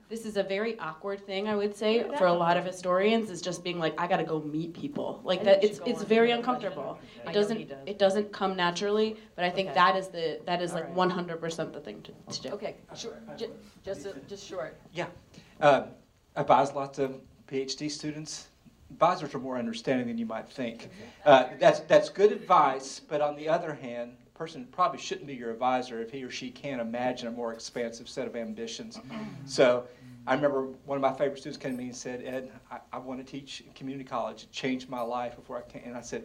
this is a very awkward thing, I would say, for a lot of historians, is just being like, I gotta go meet people. Like that, it's very uncomfortable. It doesn't come naturally, but I think that is like 100% the thing to do. Okay, sure. Just short. Yeah. I advise lots of PhD students. Advisors are more understanding than you might think. That's good advice, but on the other hand, the person probably shouldn't be your advisor if he or she can't imagine a more expansive set of ambitions. So I remember one of my favorite students came to me and said, Ed, I want to teach in community college. It changed my life before I came. And I said,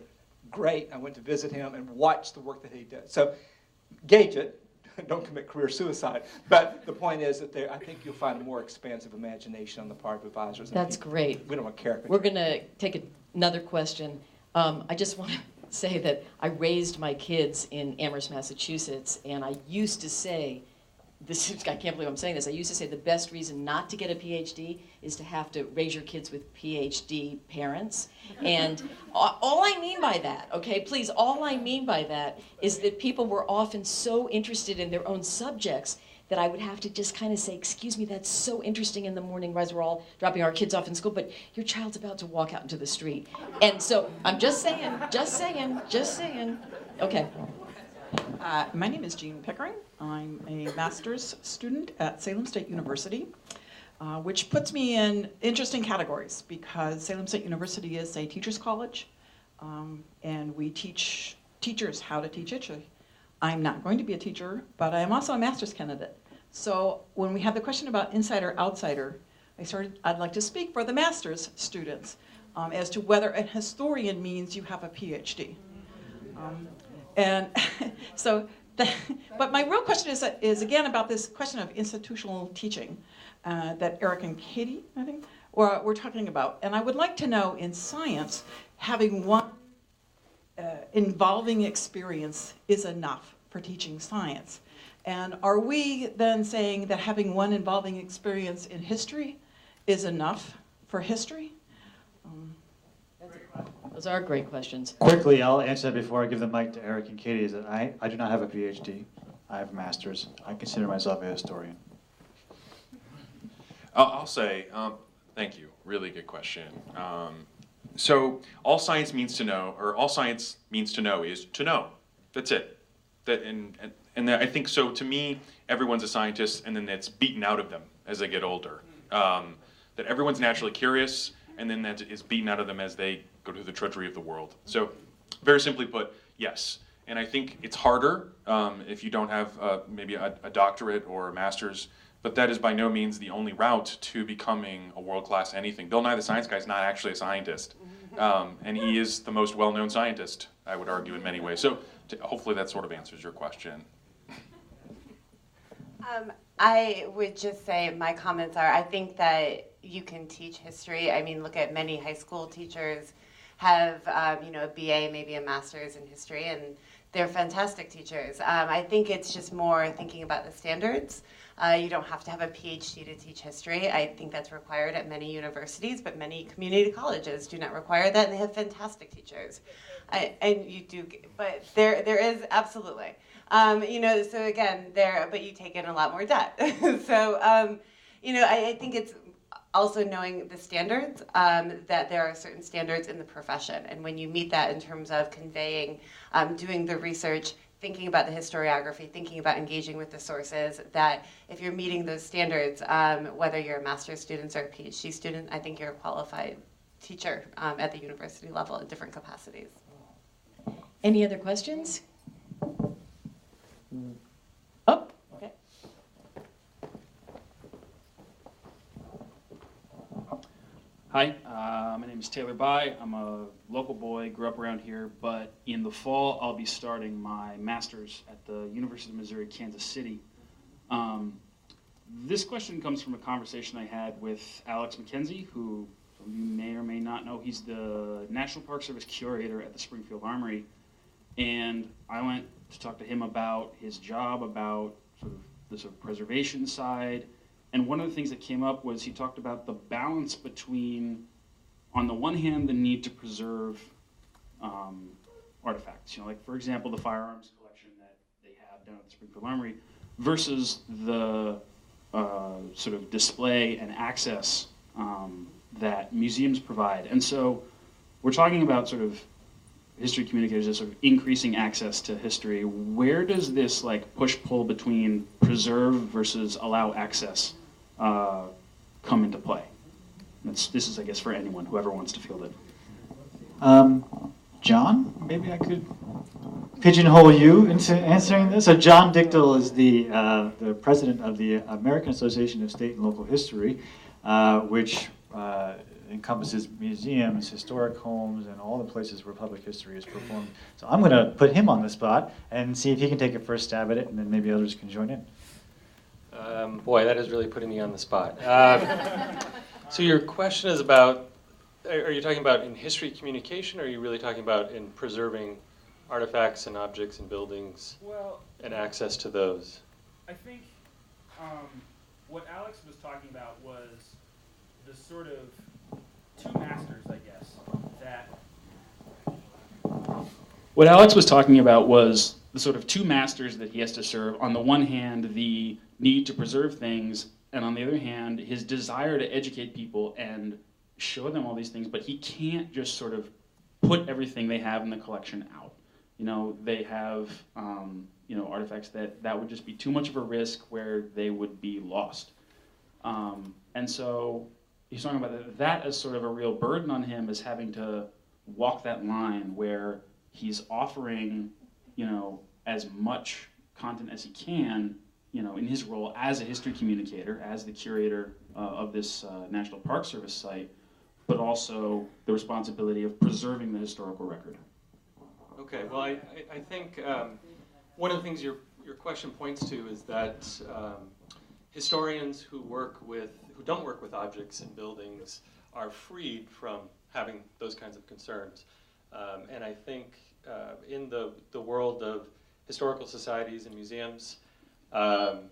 great. I went to visit him and watched the work that he did. So gauge it. Don't commit career suicide. But the point is that I think you'll find a more expansive imagination on the part of advisors. That's great. We don't want caricature. We're going to take another question. I just want to say that I raised my kids in Amherst, Massachusetts, and I used to say, I can't believe I'm saying this, I used to say the best reason not to get a PhD is to have to raise your kids with PhD parents. And all I mean by that, okay, please, all I mean by that is that people were often so interested in their own subjects that I would have to just kind of say, excuse me, that's so interesting in the morning, as we're all dropping our kids off in school, but your child's about to walk out into the street. And so I'm just saying. Okay. My name is Jean Pickering. I'm a master's student at Salem State University, which puts me in interesting categories because Salem State University is a teacher's college, and we teach teachers how to teach it. I'm not going to be a teacher, but I am also a master's candidate. So when we had the question about insider outsider, I'd like to speak for the master's students as to whether a historian means you have a PhD. And so, but my real question is again about this question of institutional teaching that Eric and Katie, I think, were talking about. And I would like to know, in science, having one involving experience is enough for teaching science. And are we then saying that having one involving experience in history is enough for history? Those are great questions. Quickly, I'll answer that before I give the mic to Eric and Katie, is that I do not have a PhD. I have a master's. I consider myself a historian. I'll say, thank you. Really good question. So all science means to know, or all science means to know is to know. That's it. And I think so. To me, everyone's a scientist, and then that's beaten out of them as they get older. That everyone's naturally curious, and then that is beaten out of them as they go to the drudgery of the world. So, very simply put, yes. And I think it's harder if you don't have maybe a doctorate or a master's, but that is by no means the only route to becoming a world-class anything. Bill Nye the Science Guy is not actually a scientist, and he is the most well-known scientist, I would argue, in many ways. So hopefully that sort of answers your question. I would just say my comments are, I think that you can teach history. I mean, look at many high school teachers have, you know, a BA, maybe a master's in history, and they're fantastic teachers. I think it's just more thinking about the standards. You don't have to have a PhD to teach history. I think that's required at many universities, but many community colleges do not require that, and they have fantastic teachers. And you do, but there is absolutely. You know, so again, but you take in a lot more debt. So, you know, I think it's also knowing the standards, that there are certain standards in the profession. And when you meet that in terms of conveying, doing the research, thinking about the historiography, thinking about engaging with the sources, that if you're meeting those standards, whether you're a master's student or a PhD student, I think you're a qualified teacher at the university level in different capacities. Any other questions? Oh, okay. Hi, my name is Taylor Bai. I'm a local boy, grew up around here, but in the fall I'll be starting my master's at the University of Missouri, Kansas City. This question comes from a conversation I had with Alex McKenzie, who some of you may or may not know. He's the National Park Service curator at the Springfield Armory, and I went to talk to him about his job, about sort of the sort of preservation side. And one of the things that came up was he talked about the balance between, on the one hand, the need to preserve artifacts. You know, like for example, the firearms collection that they have down at the Springfield Armory, versus the sort of display and access that museums provide. And so we're talking about sort of history communicators as sort of increasing access to history. Where does this like push-pull between preserve versus allow access come into play? This is, I guess, for anyone, whoever wants to field it. John, maybe I could pigeonhole you into answering this. So John Dichtel is the president of the American Association of State and Local History, which encompasses museums, historic homes, and all the places where public history is performed. So I'm going to put him on the spot and see if he can take a first stab at it, and then maybe others can join in. Boy, that is really putting me on the spot. So your question is about, are you talking about in history communication, or are you really talking about in preserving artifacts and objects and buildings and access to those? I think what Alex was talking about was the sort of two masters, I guess, that... What Alex was talking about was the sort of two masters that he has to serve. On the one hand, the need to preserve things, and on the other hand, his desire to educate people and show them all these things, but he can't just sort of put everything they have in the collection out. You know, they have, you know, artifacts that would just be too much of a risk where they would be lost. And so he's talking about that as sort of a real burden on him, is having to walk that line where he's offering, you know, as much content as he can, you know, in his role as a history communicator, as the curator of this National Park Service site, but also the responsibility of preserving the historical record. Okay, well, I think one of the things your question points to is that historians who don't work with objects and buildings are freed from having those kinds of concerns. And I think in the world of historical societies and museums, I'm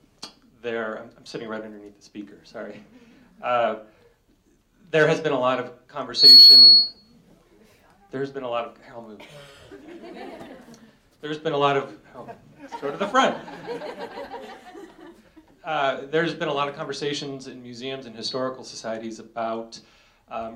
sitting right underneath the speaker, sorry. There has been a lot of conversation. There's been a lot of, I'll move. There's been a lot of, let's go to the front. There's been a lot of conversations in museums and historical societies about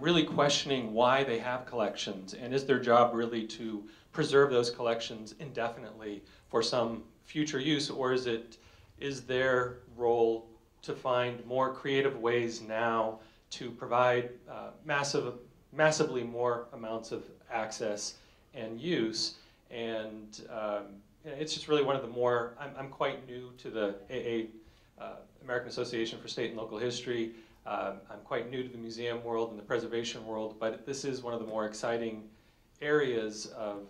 really questioning why they have collections, and is their job really to preserve those collections indefinitely for some future use, or is their role to find more creative ways now to provide massively more amounts of access and use, And it's just really one of the more, I'm quite new to the American Association for State and Local History. I'm quite new to the museum world and the preservation world, but this is one of the more exciting areas of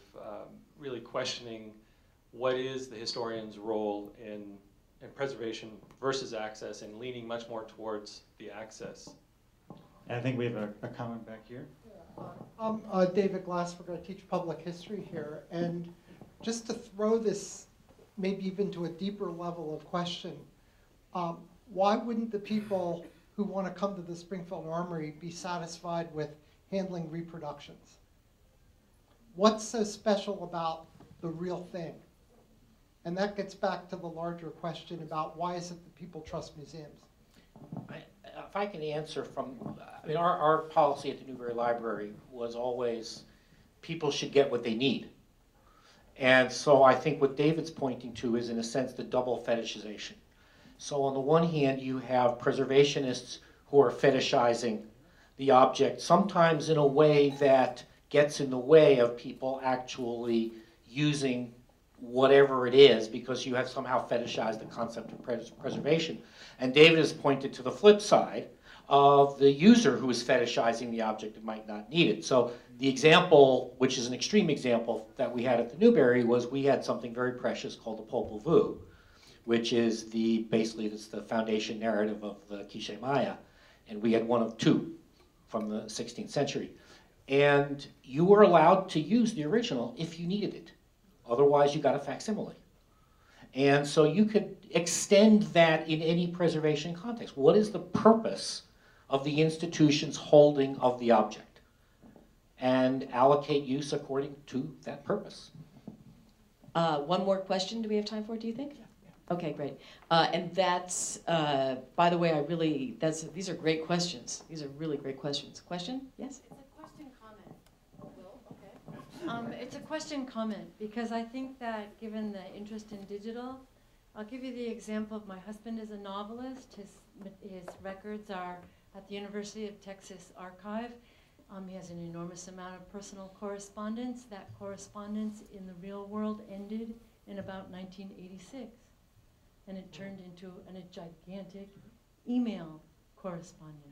really questioning what is the historian's role in preservation versus access, and leaning much more towards the access. And I think we have a comment back here. I'm David Glassberg. I teach public history here. And just to throw this maybe even to a deeper level of question, why wouldn't the people who want to come to the Springfield Armory be satisfied with handling reproductions? What's so special about the real thing? And that gets back to the larger question about why is it that people trust museums? If I can answer from, I mean, our policy at the Newberry Library was always people should get what they need. And so I think what David's pointing to is, in a sense, the double fetishization. So on the one hand, you have preservationists who are fetishizing the object, sometimes in a way that gets in the way of people actually using whatever it is, because you have somehow fetishized the concept of preservation. And David has pointed to the flip side of the user who is fetishizing the object that might not need it. So the example, which is an extreme example that we had at the Newberry, was we had something very precious called the Popol Vuh, which is basically it's the foundation narrative of the Quiché Maya. And we had one of two from the 16th century. And you were allowed to use the original if you needed it. Otherwise, you got a facsimile. And so you could extend that in any preservation context. What is the purpose of the institution's holding of the object? And allocate use according to that purpose. One more question do we have time for, do you think? Yeah. Okay, great. And that's, by the way, these are great questions. These are really great questions. Question? Yes? It's a question comment, because I think that given the interest in digital, I'll give you the example of my husband is a novelist. His records are at the University of Texas Archive. He has an enormous amount of personal correspondence. That correspondence in the real world ended in about 1986. And it turned into a gigantic email correspondence.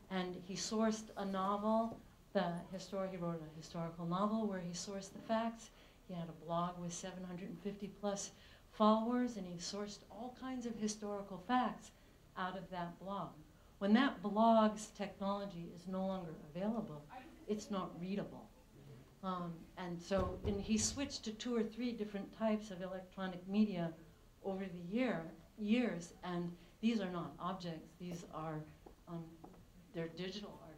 And he sourced a novel. He wrote a historical novel where he sourced the facts. He had a blog with 750 plus followers, and he sourced all kinds of historical facts out of that blog. When that blog's technology is no longer available, it's not readable. And he switched to 2 or 3 different types of electronic media over the years, and these are not objects, these are, they're digital artifacts.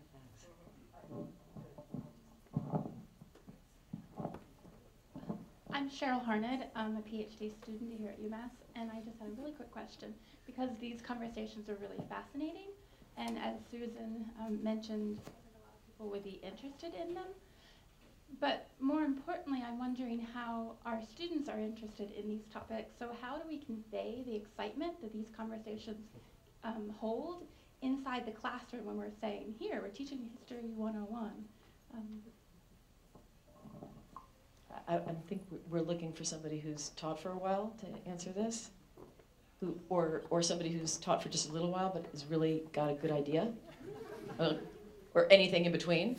I'm Cheryl Harned. I'm a PhD student here at UMass, and I just had a really quick question, because these conversations are really fascinating, and as Susan mentioned, a lot of people would be interested in them. But more importantly, I'm wondering how our students are interested in these topics. So how do we convey the excitement that these conversations hold inside the classroom when we're saying, here, we're teaching History 101. I think we're looking for somebody who's taught for a while to answer this, or somebody who's taught for just a little while but has really got a good idea, or anything in between.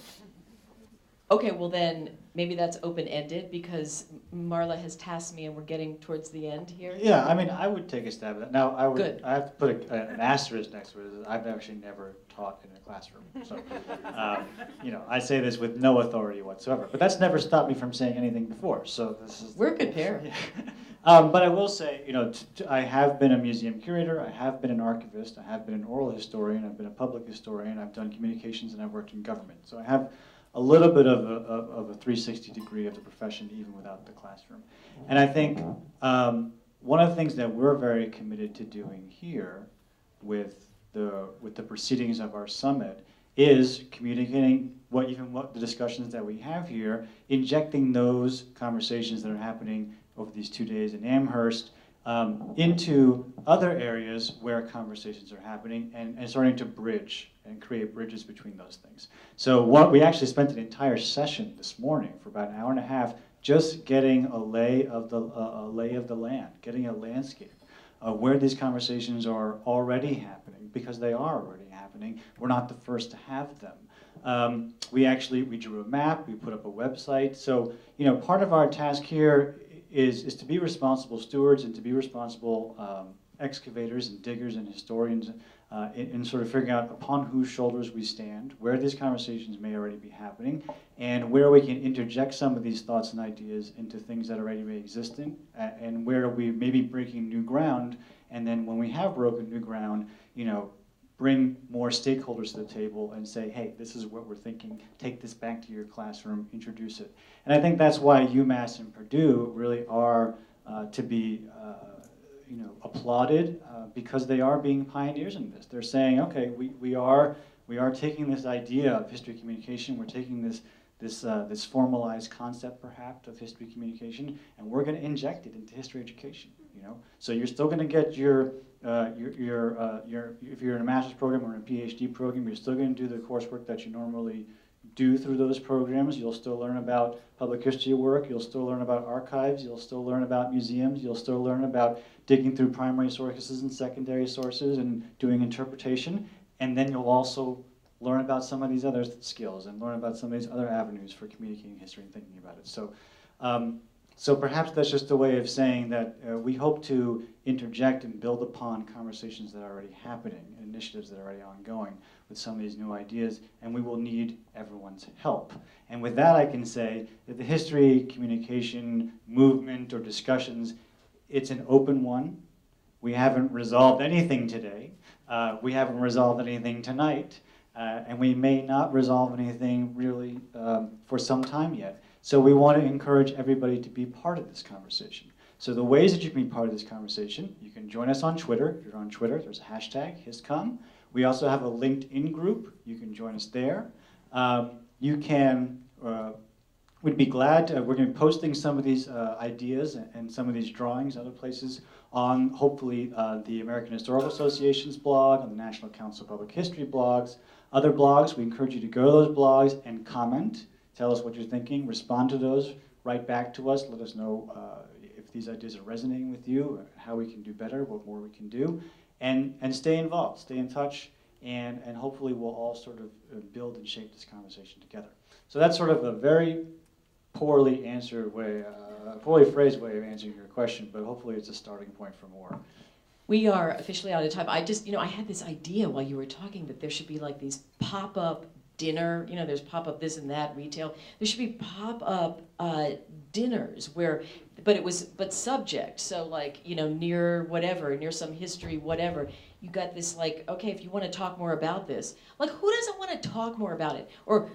Okay, well then maybe that's open-ended, because Marla has tasked me and we're getting towards the end here. Yeah, I mean, I would take a stab at that. Now, Good. I have to put an asterisk next to it. I've actually never taught in a classroom. So, I say this with no authority whatsoever. But that's never stopped me from saying anything before. So this is. We're good pair. But I will say, I have been a museum curator. I have been an archivist. I have been an oral historian. I've been a public historian. I've done communications, and I've worked in government. So I have a little bit of a 360 degree of the profession, even without the classroom. And I think one of the things that we're very committed to doing here with the proceedings of our summit is communicating what the discussions that we have here, injecting those conversations that are happening over these 2 days in Amherst into other areas where conversations are happening, and starting to bridge and create bridges between those things. So we actually spent an entire session this morning for about an hour and a half just getting a lay of the land, getting a landscape of where these conversations are already happening, because they are already happening. We're not the first to have them. We drew a map, we put up a website. So, part of our task here is to be responsible stewards and to be responsible excavators and diggers and historians in sort of figuring out upon whose shoulders we stand, where these conversations may already be happening, and where we can interject some of these thoughts and ideas into things that already may exist, and where we may be breaking new ground, and then when we have broken new ground, bring more stakeholders to the table and say, hey, this is what we're thinking, take this back to your classroom, introduce it. And I think that's why UMass and Purdue really are to be applauded, because they are being pioneers in this. They're saying, okay, we are taking this idea of history communication, we're taking this formalized concept perhaps of history communication, and we're going to inject it into history education. So you're still going to get your if you're in a master's program or in a PhD program, you're still going to do the coursework that you normally do through those programs. You'll still learn about public history work, you'll still learn about archives, you'll still learn about museums, you'll still learn about digging through primary sources and secondary sources and doing interpretation, and then you'll also learn about some of these other skills and learn about some of these other avenues for communicating history and thinking about it. So perhaps that's just a way of saying that we hope to interject and build upon conversations that are already happening, and initiatives that are already ongoing with some of these new ideas, and we will need everyone's help. And with that, I can say that the history communication movement or discussions, it's an open one. We haven't resolved anything today. We haven't resolved anything tonight. And we may not resolve anything really for some time yet. So we want to encourage everybody to be part of this conversation. So the ways that you can be part of this conversation, you can join us on Twitter. If you're on Twitter, there's a hashtag, HistCom. We also have a LinkedIn group. You can join us there. You can, we'd be glad, we're going to be posting some of these ideas and some of these drawings, other places, on hopefully the American Historical Association's blog, on the National Council of Public History blogs, other blogs. We encourage you to go to those blogs and comment. Tell us what you're thinking, respond to those, write back to us, let us know if these ideas are resonating with you, how we can do better, what more we can do, and stay involved, stay in touch, and hopefully we'll all sort of build and shape this conversation together. So that's sort of a very poorly phrased way of answering your question, but hopefully it's a starting point for more. We are officially out of time. I had this idea while you were talking that there should be like these pop-up dinner, there's pop-up this and that, retail. There should be pop-up dinners but subject. So like, near some history, whatever. You got this like, okay, if you want to talk more about this, like who doesn't want to talk more about it? Or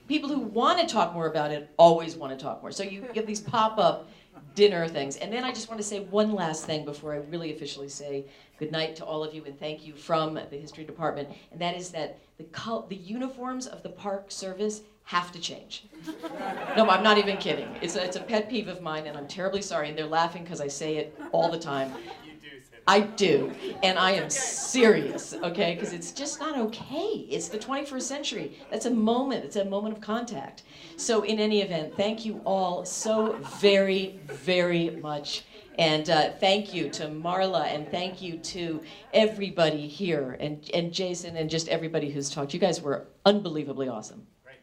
people who want to talk more about it always want to talk more. So you get these pop-up dinner things. And then I just want to say one last thing before I really officially say good night to all of you and thank you from the history department. And that is that the uniforms of the Park Service have to change. No, I'm not even kidding. It's a pet peeve of mine, and I'm terribly sorry. And they're laughing because I say it all the time. I do, and I am serious, okay? Because it's just not okay. It's the 21st century. That's a moment. It's a moment of contact. So in any event, thank you all so very, very much. And thank you to Marla, and thank you to everybody here, and Jason, and just everybody who's talked. You guys were unbelievably awesome. Great.